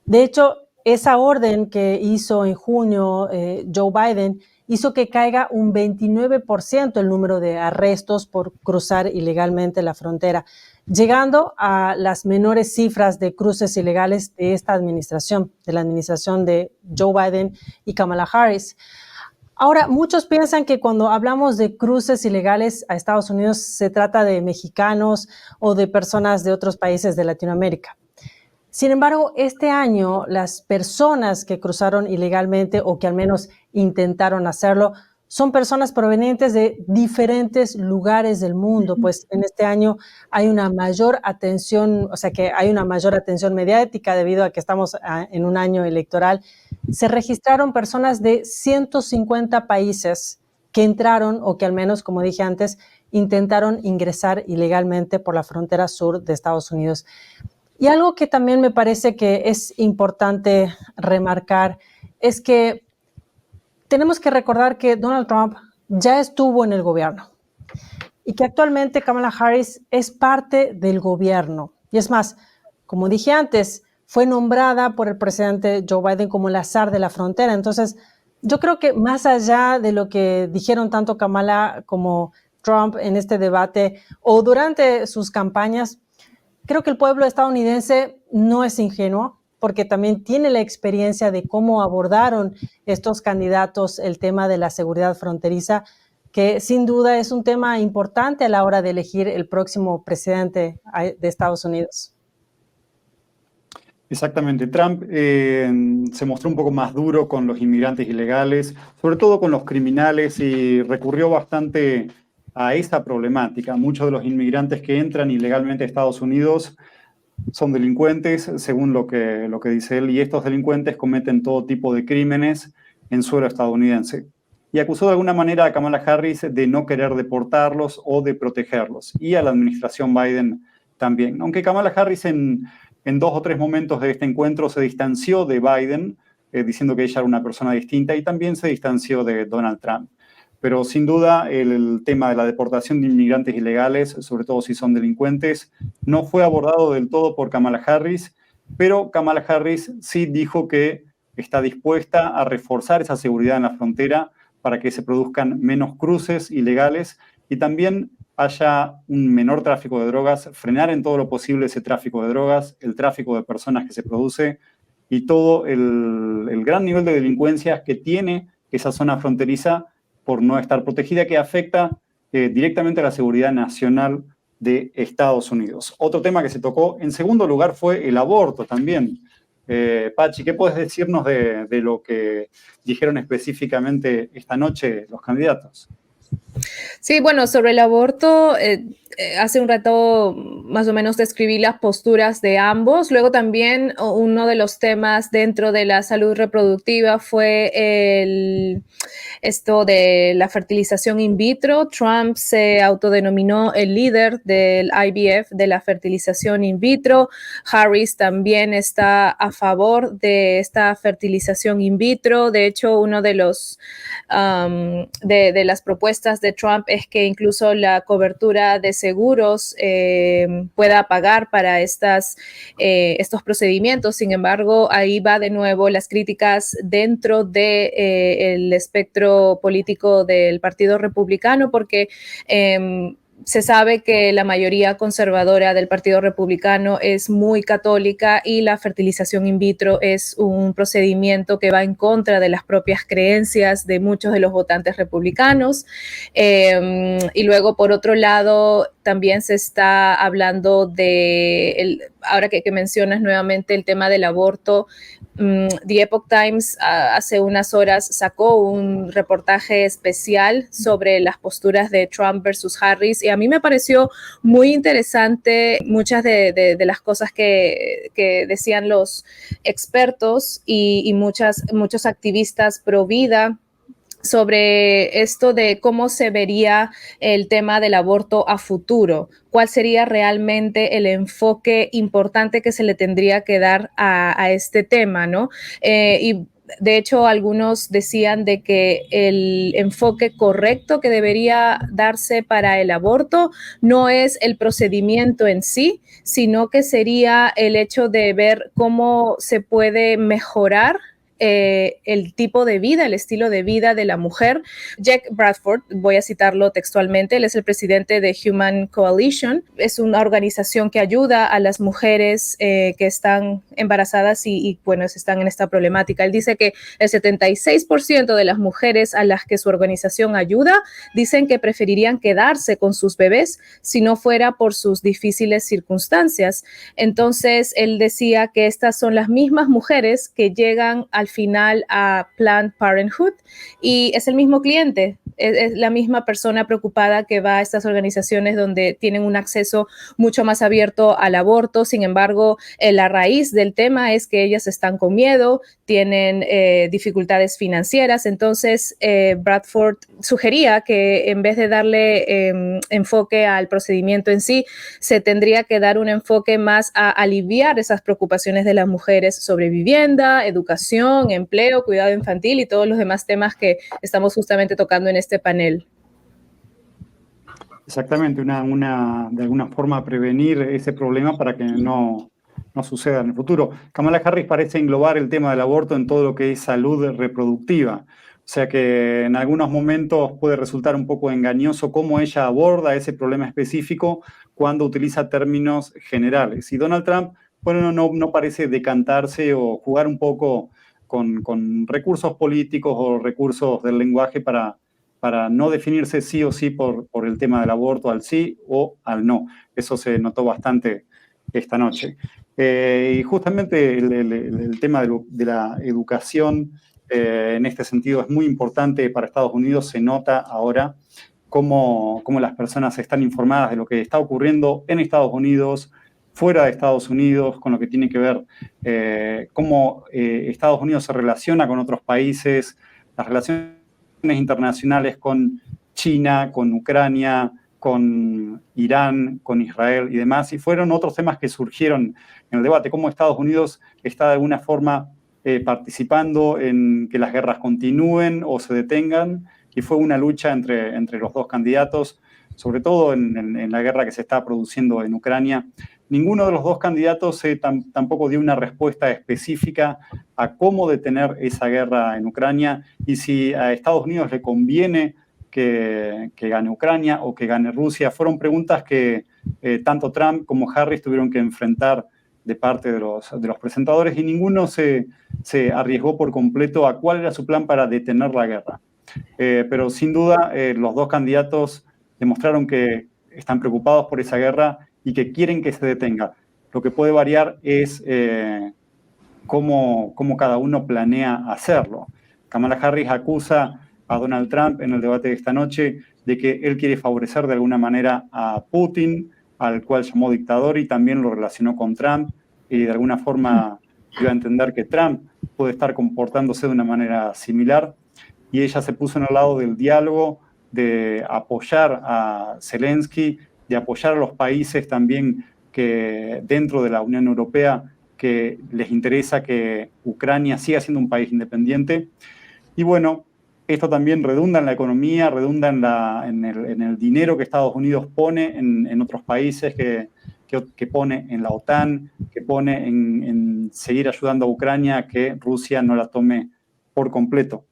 De hecho, esa orden que hizo en junio Joe Biden hizo que caiga un 29% el número de arrestos por cruzar ilegalmente la frontera, llegando a las menores cifras de cruces ilegales de esta administración, de la administración de Joe Biden y Kamala Harris. Ahora, muchos piensan que cuando hablamos de cruces ilegales a Estados Unidos se trata de mexicanos o de personas de otros países de Latinoamérica. Sin embargo, este año las personas que cruzaron ilegalmente o que al menos intentaron hacerlo son personas provenientes de diferentes lugares del mundo, pues en este año hay una mayor atención, hay una mayor atención mediática debido a que estamos en un año electoral. Se registraron personas de 150 países que entraron o que al menos, como dije antes, intentaron ingresar ilegalmente por la frontera sur de Estados Unidos. Y algo que también me parece que es importante remarcar es que tenemos que recordar que Donald Trump ya estuvo en el gobierno y que actualmente Kamala Harris es parte del gobierno. Y es más, como dije antes, fue nombrada por el presidente Joe Biden como la zar de la frontera. Entonces, yo creo que más allá de lo que dijeron tanto Kamala como Trump en este debate o durante sus campañas, creo que el pueblo estadounidense no es ingenuo porque también tiene la experiencia de cómo abordaron estos candidatos el tema de la seguridad fronteriza, que sin duda es un tema importante a la hora de elegir el próximo presidente de Estados Unidos. Exactamente. Trump se mostró un poco más duro con los inmigrantes ilegales, sobre todo con los criminales, y recurrió bastante a esa problemática. Muchos de los inmigrantes que entran ilegalmente a Estados Unidos son delincuentes, según lo que dice él, y estos delincuentes cometen todo tipo de crímenes en suelo estadounidense. y acusó de alguna manera a Kamala Harris de no querer deportarlos o de protegerlos, y a la administración Biden también. Aunque Kamala Harris en 2 o 3 momentos de este encuentro se distanció de Biden, diciendo que ella era una persona distinta, y también se distanció de Donald Trump. Pero sin duda el tema de la deportación de inmigrantes ilegales, sobre todo si son delincuentes, no fue abordado del todo por Kamala Harris, pero Kamala Harris sí dijo que está dispuesta a reforzar esa seguridad en la frontera para que se produzcan menos cruces ilegales y también haya un menor tráfico de drogas, frenar en todo lo posible ese tráfico de drogas, el tráfico de personas que se produce y todo el gran nivel de delincuencia que tiene esa zona fronteriza por no estar protegida, que afecta directamente a la seguridad nacional de Estados Unidos. Otro tema que se tocó en segundo lugar fue el aborto también. Pachi, ¿qué puedes decirnos de lo que dijeron específicamente esta noche los candidatos? Sí, bueno, sobre el aborto, hace un rato más o menos describí las posturas de ambos. Luego también uno de los temas dentro de la salud reproductiva fue esto de la fertilización in vitro. Trump se autodenominó el líder del IVF, de la fertilización in vitro. Harris también está a favor de esta fertilización in vitro. De hecho, uno de los de las propuestas de Trump es que incluso la cobertura de seguros pueda pagar para estos procedimientos. Sin embargo, ahí va de nuevo las críticas dentro del espectro político del Partido Republicano, porque se sabe que la mayoría conservadora del Partido Republicano es muy católica y la fertilización in vitro es un procedimiento que va en contra de las propias creencias de muchos de los votantes republicanos. Y luego, por otro lado, también se está hablando ahora que mencionas nuevamente el tema del aborto. The Epoch Times hace unas horas sacó un reportaje especial sobre las posturas de Trump versus Harris y a mí me pareció muy interesante muchas de las cosas que decían los expertos y muchos activistas pro vida sobre esto de cómo se vería el tema del aborto a futuro, cuál sería realmente el enfoque importante que se le tendría que dar a este tema, ¿no? Y de hecho, algunos decían de que el enfoque correcto que debería darse para el aborto no es el procedimiento en sí, sino que sería el hecho de ver cómo se puede mejorar el tipo de vida, el estilo de vida de la mujer. Jack Bradford, voy a citarlo textualmente, él es el presidente de Human Coalition, es una organización que ayuda a las mujeres que están embarazadas y bueno, están en esta problemática. Él dice que el 76% de las mujeres a las que su organización ayuda dicen que preferirían quedarse con sus bebés si no fuera por sus difíciles circunstancias. Entonces, él decía que estas son las mismas mujeres que llegan al final a Planned Parenthood y es el mismo cliente, es la misma persona preocupada que va a estas organizaciones donde tienen un acceso mucho más abierto al aborto. Sin embargo, la raíz del tema es que ellas están con miedo, tienen dificultades financieras. Entonces, Bradford sugería que en vez de darle enfoque al procedimiento en sí, se tendría que dar un enfoque más a aliviar esas preocupaciones de las mujeres sobre vivienda, educación, empleo, cuidado infantil y todos los demás temas que estamos justamente tocando en este panel. Exactamente, de alguna forma prevenir ese problema para que no suceda en el futuro. Kamala Harris parece englobar el tema del aborto en todo lo que es salud reproductiva. O sea que en algunos momentos puede resultar un poco engañoso cómo ella aborda ese problema específico cuando utiliza términos generales. Y Donald Trump, bueno, no parece decantarse o jugar un poco con recursos políticos o recursos del lenguaje para no definirse sí o sí por el tema del aborto, al sí o al no. Eso se notó bastante esta noche. Y justamente el tema de la educación en este sentido es muy importante para Estados Unidos. Se nota ahora cómo las personas están informadas de lo que está ocurriendo en Estados Unidos, fuera de Estados Unidos, con lo que tiene que ver cómo Estados Unidos se relaciona con otros países, las relaciones internacionales con China, con Ucrania, con Irán, con Israel y demás, y fueron otros temas que surgieron en el debate, cómo Estados Unidos está de alguna forma participando en que las guerras continúen o se detengan, y fue una lucha entre los dos candidatos, sobre todo en la guerra que se está produciendo en Ucrania. Ninguno de los dos candidatos tampoco dio una respuesta específica a cómo detener esa guerra en Ucrania y si a Estados Unidos le conviene que gane Ucrania o que gane Rusia. Fueron preguntas que tanto Trump como Harris tuvieron que enfrentar de parte de los presentadores, y ninguno se arriesgó por completo a cuál era su plan para detener la guerra. Pero sin duda los dos candidatos demostraron que están preocupados por esa guerra y que quieren que se detenga. Lo que puede variar es cómo cada uno planea hacerlo. Kamala Harris acusa a Donald Trump en el debate de esta noche de que él quiere favorecer de alguna manera a Putin, al cual llamó dictador, y también lo relacionó con Trump, y de alguna forma dio a entender que Trump puede estar comportándose de una manera similar, y ella se puso en el lado del diálogo, de apoyar a Zelensky, de apoyar a los países también que dentro de la Unión Europea que les interesa que Ucrania siga siendo un país independiente. Y bueno, esto también redunda en la economía, redunda en el dinero que Estados Unidos pone en otros países, que pone en la OTAN, que pone en seguir ayudando a Ucrania a que Rusia no la tome por completo.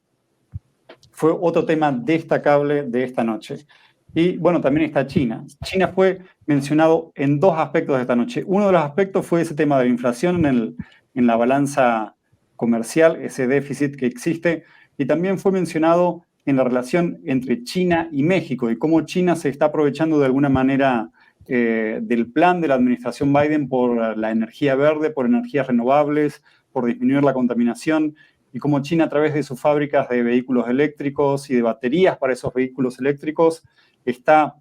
Fue otro tema destacable de esta noche. Y bueno, también está China. China fue mencionado en dos aspectos de esta noche. Uno de los aspectos fue ese tema de la inflación en la balanza comercial, ese déficit que existe, y también fue mencionado en la relación entre China y México y cómo China se está aprovechando de alguna manera del plan de la administración Biden por la energía verde, por energías renovables, por disminuir la contaminación, y cómo China, a través de sus fábricas de vehículos eléctricos y de baterías para esos vehículos eléctricos, está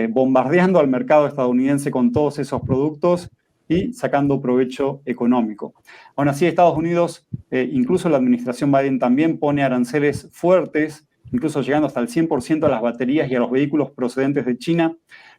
bombardeando al mercado estadounidense con todos esos productos y sacando provecho económico. Aún así, Estados Unidos, incluso la administración Biden, también pone aranceles fuertes, incluso llegando hasta el 100% a las baterías y a los vehículos procedentes de China,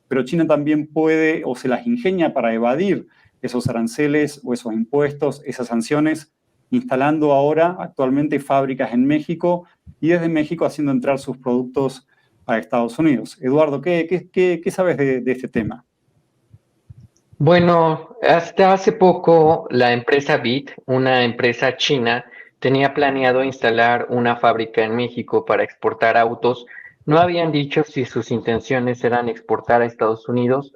pero China también puede o se las ingenia para evadir esos aranceles o esos impuestos, esas sanciones, instalando ahora actualmente fábricas en México y desde México haciendo entrar sus productos a Estados Unidos. Eduardo, ¿qué sabes de este tema? Bueno, hasta hace poco la empresa BIT, una empresa china, tenía planeado instalar una fábrica en México para exportar autos. No habían dicho si sus intenciones eran exportar a Estados Unidos.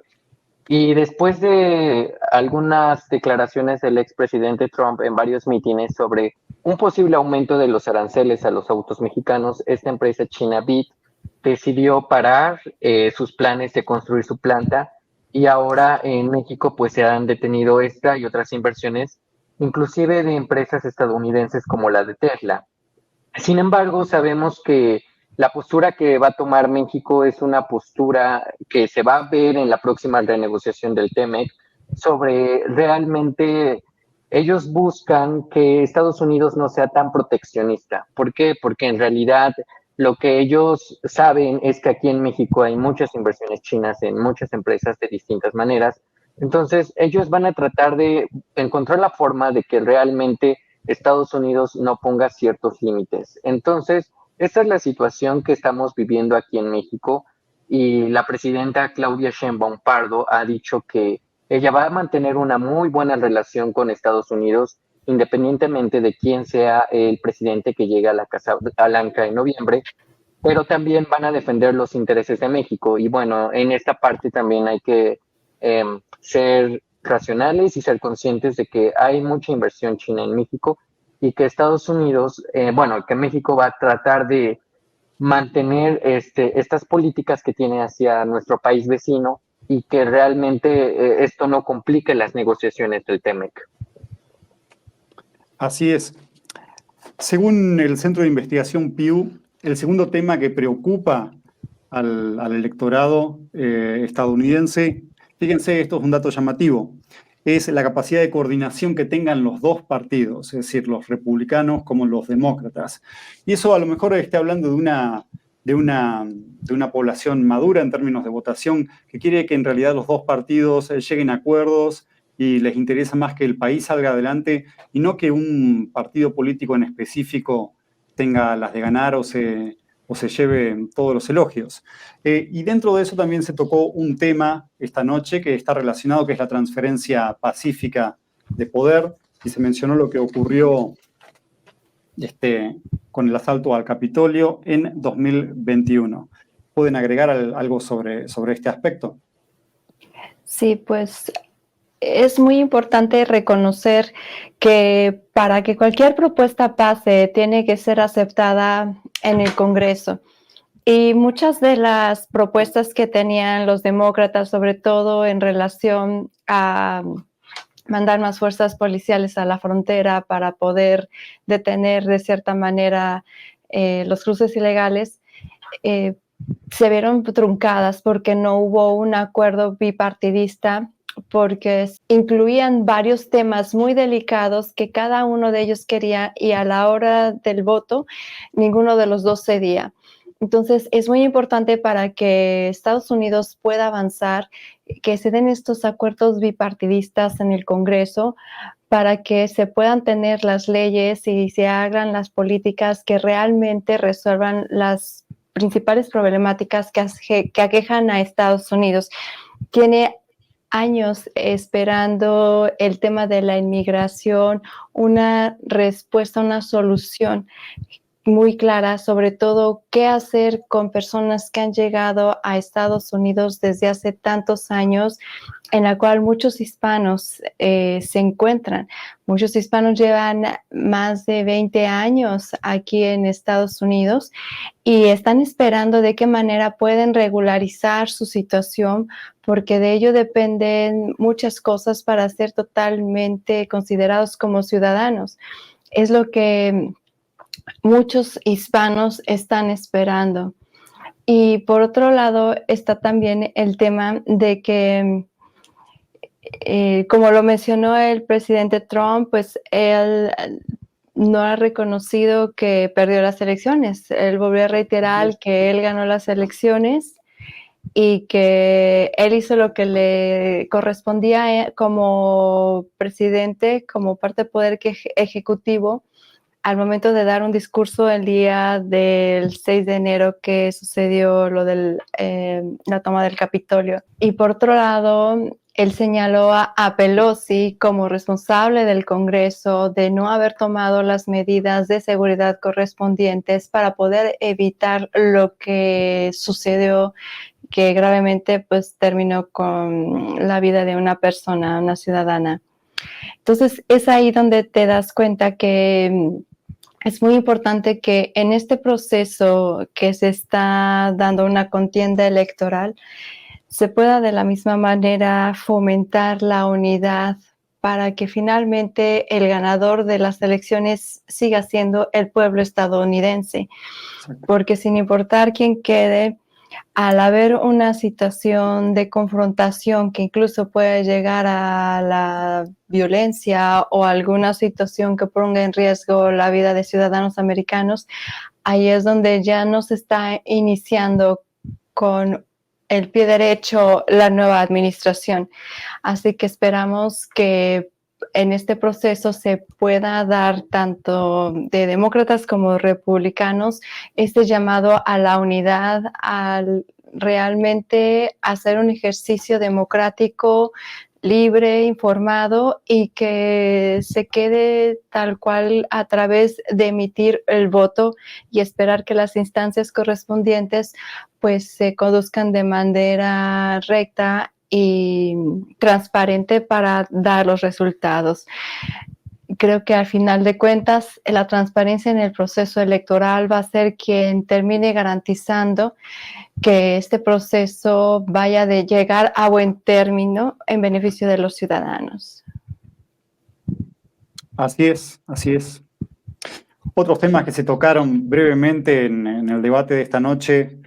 Y después de algunas declaraciones del expresidente Trump en varios mítines sobre un posible aumento de los aranceles a los autos mexicanos, esta empresa china BIT decidió parar sus planes de construir su planta, y ahora en México pues se han detenido esta y otras inversiones, inclusive de empresas estadounidenses como la de Tesla. Sin embargo, sabemos que la postura que va a tomar México es una postura que se va a ver en la próxima renegociación del TEMEC sobre realmente ellos buscan que Estados Unidos no sea tan proteccionista. ¿Por qué? Porque en realidad lo que ellos saben es que aquí en México hay muchas inversiones chinas en muchas empresas de distintas maneras. Entonces, ellos van a tratar de encontrar la forma de que realmente Estados Unidos no ponga ciertos límites. Entonces, esta es la situación que estamos viviendo aquí en México, y la presidenta Claudia Sheinbaum Pardo ha dicho que ella va a mantener una muy buena relación con Estados Unidos, independientemente de quién sea el presidente que llegue a la Casa Blanca en noviembre, pero también van a defender los intereses de México. Y bueno, en esta parte también hay que ser racionales y ser conscientes de que hay mucha inversión china en México, y que Estados Unidos, que México va a tratar de mantener estas políticas que tiene hacia nuestro país vecino, y que realmente esto no complique las negociaciones del TEMEC. Así es. Según el Centro de Investigación Pew, el segundo tema que preocupa al electorado estadounidense, fíjense, esto es un dato llamativo, es la capacidad de coordinación que tengan los dos partidos, es decir, los republicanos como los demócratas. Y eso a lo mejor esté hablando de una población madura en términos de votación, que quiere que en realidad los dos partidos lleguen a acuerdos y les interesa más que el país salga adelante y no que un partido político en específico tenga las de ganar o se lleve todos los elogios. Y dentro de eso también se tocó un tema esta noche que está relacionado, que es la transferencia pacífica de poder, y se mencionó lo que ocurrió con el asalto al Capitolio en 2021. ¿Pueden agregar algo sobre este aspecto? Sí, pues es muy importante reconocer que para que cualquier propuesta pase, tiene que ser aceptada en el Congreso. Y muchas de las propuestas que tenían los demócratas, sobre todo en relación a mandar más fuerzas policiales a la frontera para poder detener de cierta manera los cruces ilegales, se vieron truncadas porque no hubo un acuerdo bipartidista, porque incluían varios temas muy delicados que cada uno de ellos quería, y a la hora del voto ninguno de los dos cedía. Entonces es muy importante para que Estados Unidos pueda avanzar, que se den estos acuerdos bipartidistas en el Congreso para que se puedan tener las leyes y se hagan las políticas que realmente resuelvan las principales problemáticas que aquejan a Estados Unidos. Tiene años esperando el tema de la inmigración, una respuesta, una solución muy clara, sobre todo qué hacer con personas que han llegado a Estados Unidos desde hace tantos años, en la cual muchos hispanos se encuentran. Muchos hispanos llevan más de 20 años aquí en Estados Unidos y están esperando de qué manera pueden regularizar su situación, porque de ello dependen muchas cosas para ser totalmente considerados como ciudadanos. Es lo que muchos hispanos están esperando. Y por otro lado está también el tema de que, como lo mencionó el presidente Trump, pues él no ha reconocido que perdió las elecciones. Él volvió a reiterar que él ganó las elecciones y que él hizo lo que le correspondía como presidente, como parte del poder ejecutivo, al momento de dar un discurso el día del 6 de enero que sucedió lo de la toma del Capitolio. Y por otro lado, él señaló a Pelosi como responsable del Congreso de no haber tomado las medidas de seguridad correspondientes para poder evitar lo que sucedió, que gravemente pues terminó con la vida de una persona, una ciudadana. Entonces es ahí donde te das cuenta que es muy importante que en este proceso que se está dando una contienda electoral, se pueda de la misma manera fomentar la unidad para que finalmente el ganador de las elecciones siga siendo el pueblo estadounidense. Porque sin importar quién quede, al haber una situación de confrontación que incluso puede llegar a la violencia o alguna situación que ponga en riesgo la vida de ciudadanos americanos, ahí es donde ya no se está iniciando con el pie derecho la nueva administración. Así que esperamos que en este proceso se pueda dar tanto de demócratas como republicanos este llamado a la unidad, al realmente hacer un ejercicio democrático, libre, informado, y que se quede tal cual a través de emitir el voto y esperar que las instancias correspondientes pues se conduzcan de manera recta y transparente para dar los resultados. Creo que al final de cuentas la transparencia en el proceso electoral va a ser quien termine garantizando que este proceso vaya de llegar a buen término en beneficio de los ciudadanos. Así es, así es. Otros temas que se tocaron brevemente en el debate de esta noche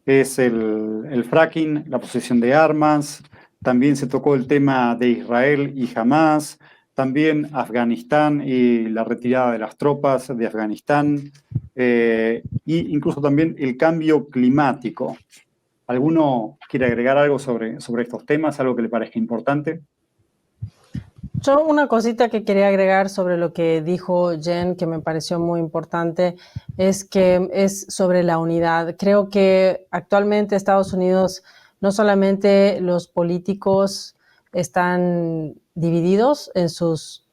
es el fracking, la posesión de armas, también se tocó el tema de Israel y Hamás, también Afganistán y la retirada de las tropas de Afganistán, e incluso también el cambio climático. ¿Alguno quiere agregar algo sobre estos temas, algo que le parezca importante? Yo una cosita que quería agregar sobre lo que dijo Jen, que me pareció muy importante, es que es sobre la unidad. Creo que actualmente Estados Unidos, no solamente los políticos están divididos en sus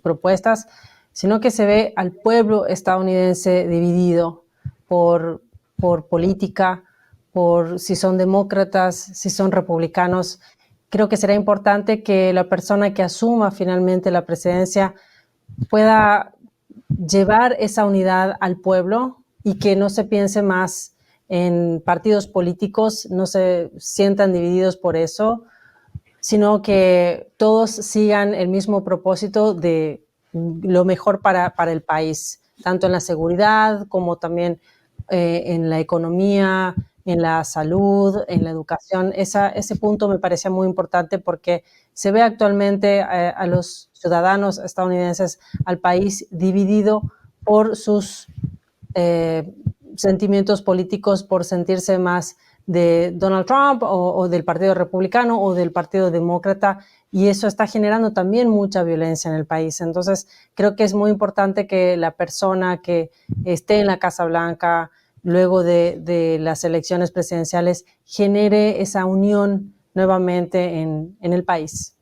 propuestas, sino que se ve al pueblo estadounidense dividido por política, por si son demócratas, si son republicanos. Creo que será importante que la persona que asuma finalmente la presidencia pueda llevar esa unidad al pueblo y que no se piense más en partidos políticos, no se sientan divididos por eso, sino que todos sigan el mismo propósito de lo mejor para el país, tanto en la seguridad como también en la economía, en la salud, en la educación. Ese punto me parecía muy importante porque se ve actualmente a los ciudadanos estadounidenses, al país dividido por sus sentimientos políticos, por sentirse más de Donald Trump o del Partido Republicano o del Partido Demócrata, y eso está generando también mucha violencia en el país. Entonces, creo que es muy importante que la persona que esté en la Casa Blanca luego de las elecciones presidenciales genere esa unión nuevamente en el país.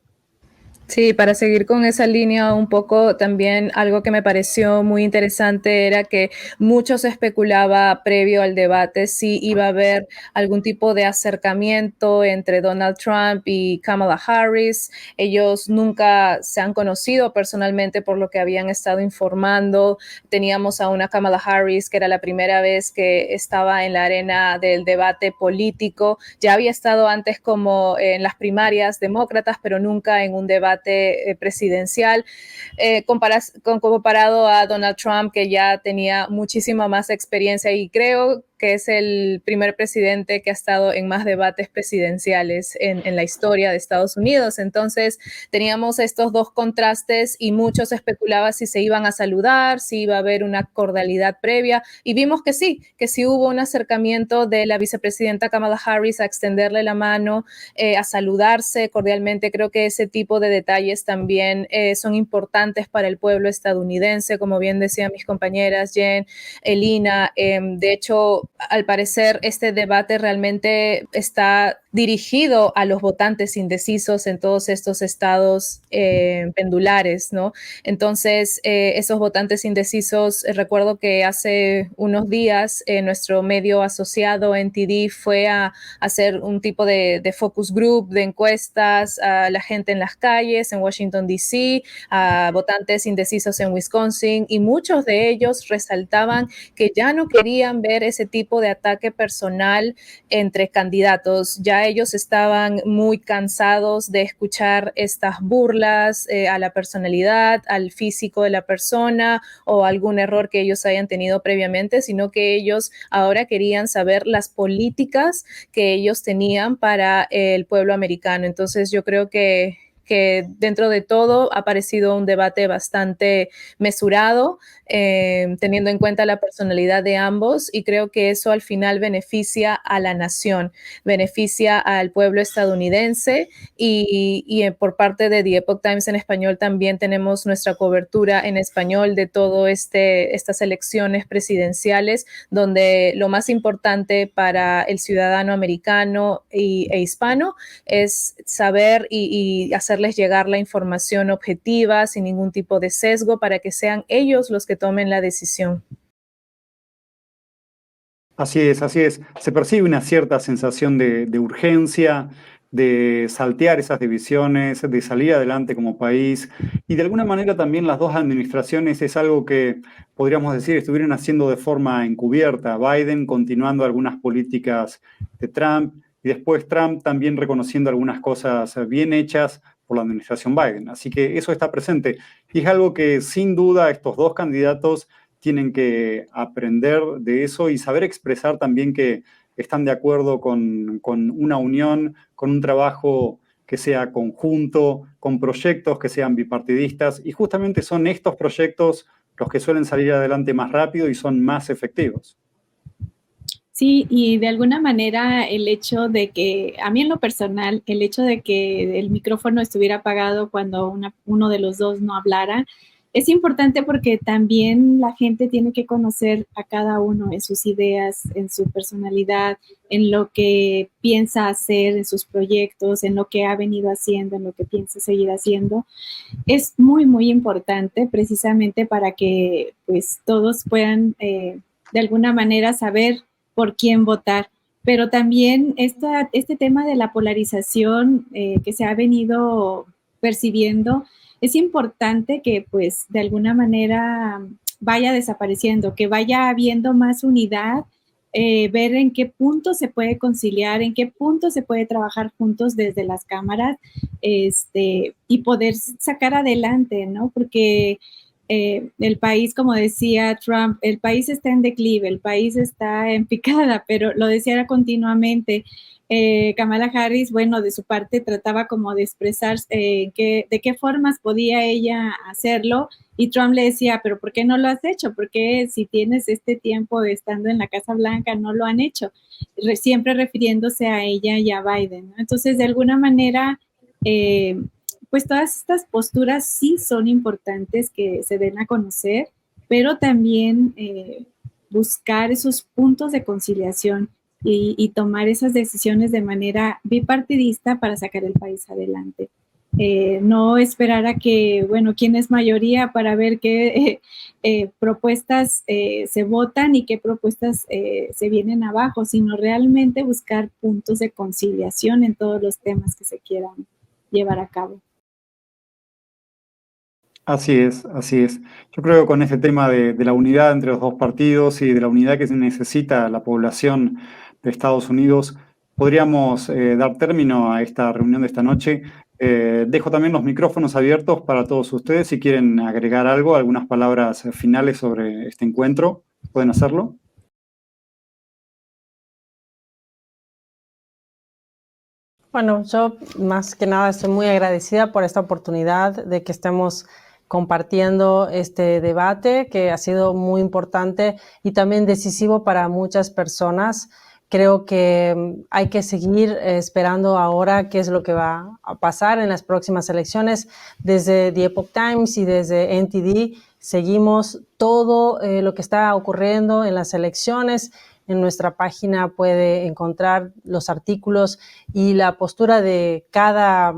Sí, para seguir con esa línea un poco, también algo que me pareció muy interesante era que mucho se especulaba previo al debate si iba a haber algún tipo de acercamiento entre Donald Trump y Kamala Harris. Ellos nunca se han conocido personalmente por lo que habían estado informando. Teníamos a una Kamala Harris que era la primera vez que estaba en la arena del debate político. Ya había estado antes como en las primarias demócratas, pero nunca en un debate presidencial, comparado a Donald Trump, que ya tenía muchísima más experiencia, y creo que es el primer presidente que ha estado en más debates presidenciales en la historia de Estados Unidos. Entonces teníamos estos dos contrastes y muchos especulaban si se iban a saludar, si iba a haber una cordialidad previa, y vimos que sí hubo un acercamiento de la vicepresidenta Kamala Harris a extenderle la mano, a saludarse cordialmente. Creo que ese tipo de detalles también son importantes para el pueblo estadounidense, como bien decían mis compañeras Jen, Elina. De hecho, al parecer este debate realmente está dirigido a los votantes indecisos en todos estos estados pendulares, ¿no? Entonces, esos votantes indecisos, recuerdo que hace unos días nuestro medio asociado NTD fue a hacer un tipo de focus group, de encuestas a la gente en las calles en Washington, D.C., a votantes indecisos en Wisconsin, y muchos de ellos resaltaban que ya no querían ver ese tipo de ataque personal entre candidatos. Ya ellos estaban muy cansados de escuchar estas burlas a la personalidad, al físico de la persona o algún error que ellos hayan tenido previamente, sino que ellos ahora querían saber las políticas que ellos tenían para el pueblo americano. Entonces yo creo que dentro de todo ha parecido un debate bastante mesurado, teniendo en cuenta la personalidad de ambos, y creo que eso al final beneficia a la nación, beneficia al pueblo estadounidense, y por parte de The Epoch Times en español también tenemos nuestra cobertura en español de todo estas elecciones presidenciales, donde lo más importante para el ciudadano americano e hispano es saber y hacerles llegar la información objetiva, sin ningún tipo de sesgo, para que sean ellos los que tomen la decisión. Así es, así es. Se percibe una cierta sensación de urgencia, de saltear esas divisiones, de salir adelante como país, y de alguna manera también las dos administraciones es algo que podríamos decir estuvieron haciendo de forma encubierta. Biden continuando algunas políticas de Trump, y después Trump también reconociendo algunas cosas bien hechas por la administración Biden. Así que eso está presente, y es algo que sin duda estos dos candidatos tienen que aprender de eso y saber expresar también que están de acuerdo con una unión, con un trabajo que sea conjunto, con proyectos que sean bipartidistas, y justamente son estos proyectos los que suelen salir adelante más rápido y son más efectivos. Sí, y de alguna manera el hecho de que, a mí en lo personal, el hecho de que el micrófono estuviera apagado cuando uno de los dos no hablara, es importante porque también la gente tiene que conocer a cada uno en sus ideas, en su personalidad, en lo que piensa hacer, en sus proyectos, en lo que ha venido haciendo, en lo que piensa seguir haciendo. Es muy, muy importante precisamente para que pues todos puedan de alguna manera saber por quién votar. Pero también este tema de la polarización que se ha venido percibiendo, es importante que pues de alguna manera vaya desapareciendo, que vaya habiendo más unidad, ver en qué punto se puede conciliar, en qué punto se puede trabajar juntos desde las cámaras, y poder sacar adelante, ¿no? Porque el país, como decía Trump, el país está en declive, el país está en picada, pero lo decía continuamente. Kamala Harris, bueno, de su parte trataba como de expresar de qué formas podía ella hacerlo, y Trump le decía, pero ¿por qué no lo has hecho? ¿Por qué si tienes este tiempo estando en la Casa Blanca no lo han hecho? Siempre refiriéndose a ella y a Biden, ¿no? Entonces, de alguna manera, pues todas estas posturas sí son importantes que se den a conocer, pero también buscar esos puntos de conciliación y tomar esas decisiones de manera bipartidista para sacar el país adelante. No esperar a que, bueno, quién es mayoría para ver qué propuestas se votan y qué propuestas se vienen abajo, sino realmente buscar puntos de conciliación en todos los temas que se quieran llevar a cabo. Así es, así es. Yo creo que con este tema de la unidad entre los dos partidos y de la unidad que se necesita la población de Estados Unidos, podríamos dar término a esta reunión de esta noche. Dejo también los micrófonos abiertos para todos ustedes. Si quieren agregar algo, algunas palabras finales sobre este encuentro, pueden hacerlo. Bueno, yo más que nada estoy muy agradecida por esta oportunidad de que estemos compartiendo este debate que ha sido muy importante y también decisivo para muchas personas. Creo que hay que seguir esperando ahora qué es lo que va a pasar en las próximas elecciones. Desde The Epoch Times y desde NTD seguimos todo lo que está ocurriendo en las elecciones. En nuestra página puede encontrar los artículos y la postura de cada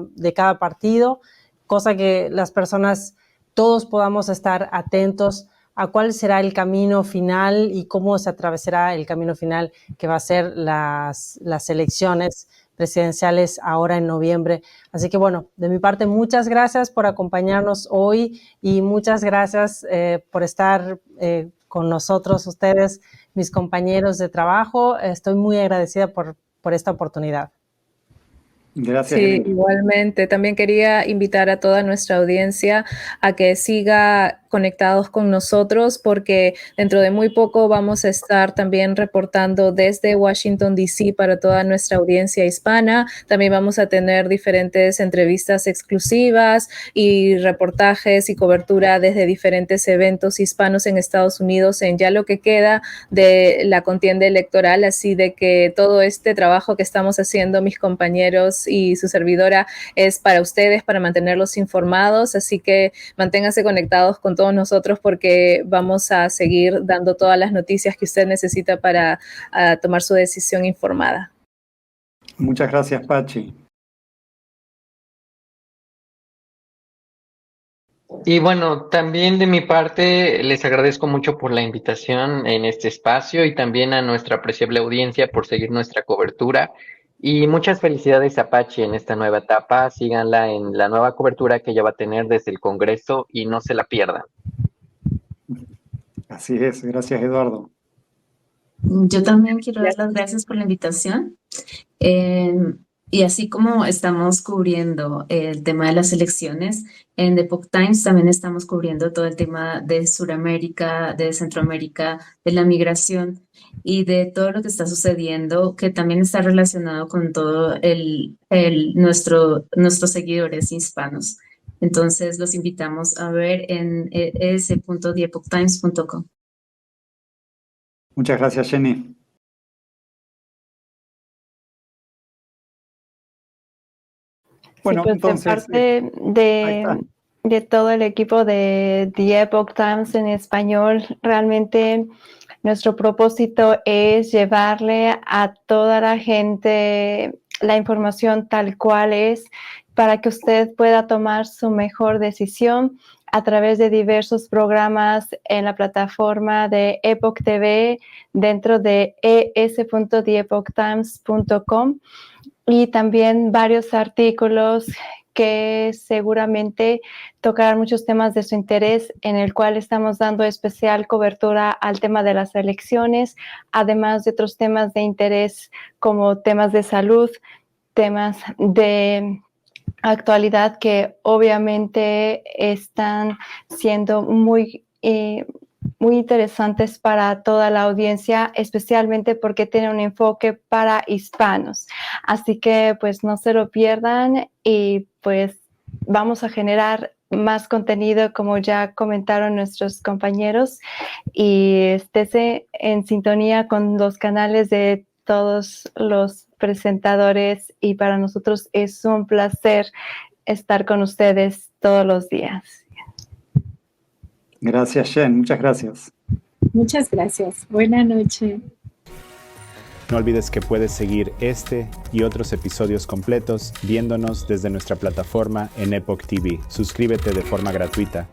partido, cosa que las personas, todos podamos estar atentos a cuál será el camino final y cómo se atravesará el camino final que va a ser las elecciones presidenciales ahora en noviembre. Así que bueno, de mi parte, muchas gracias por acompañarnos hoy y muchas gracias por estar con nosotros ustedes, mis compañeros de trabajo. Estoy muy agradecida por esta oportunidad. Gracias. Sí, Irene. igualmente. También quería invitar a toda nuestra audiencia a que siga conectados con nosotros porque dentro de muy poco vamos a estar también reportando desde Washington, D.C. para toda nuestra audiencia hispana. También vamos a tener diferentes entrevistas exclusivas y reportajes y cobertura desde diferentes eventos hispanos en Estados Unidos en ya lo que queda de la contienda electoral. Así de que todo este trabajo que estamos haciendo mis compañeros y su servidora es para ustedes, para mantenerlos informados. Así que manténganse conectados con todos nosotros porque vamos a seguir dando todas las noticias que usted necesita para tomar su decisión informada. Muchas gracias, Pachi. Y bueno, también de mi parte les agradezco mucho por la invitación en este espacio y también a nuestra apreciable audiencia por seguir nuestra cobertura. Y muchas felicidades a Pachi en esta nueva etapa. Síganla en la nueva cobertura que ella va a tener desde el Congreso y no se la pierdan. Así es, gracias, Eduardo. Yo también quiero dar las gracias por la invitación. Y así como estamos cubriendo el tema de las elecciones, en Epoch Times también estamos cubriendo todo el tema de Sudamérica, de Centroamérica, de la migración y de todo lo que está sucediendo, que también está relacionado con todo nuestros seguidores hispanos. Entonces los invitamos a ver en es.theepochtimes.com. Muchas gracias, Jenny. Bueno, sí, pues entonces, de parte de todo el equipo de The Epoch Times en español, realmente nuestro propósito es llevarle a toda la gente la información tal cual es para que usted pueda tomar su mejor decisión a través de diversos programas en la plataforma de Epoch TV dentro de es.theepochtimes.com y también varios artículos que seguramente tocarán muchos temas de su interés, en el cual estamos dando especial cobertura al tema de las elecciones, además de otros temas de interés como temas de salud, temas de actualidad que obviamente están siendo muy interesantes para toda la audiencia, especialmente porque tiene un enfoque para hispanos. Así que pues no se lo pierdan y pues vamos a generar más contenido como ya comentaron nuestros compañeros y estése en sintonía con los canales de todos los presentadores y para nosotros es un placer estar con ustedes todos los días. Gracias, Jen. Muchas gracias. Muchas gracias. Buenas noches. No olvides que puedes seguir este y otros episodios completos viéndonos desde nuestra plataforma en Epoch TV. Suscríbete de forma gratuita.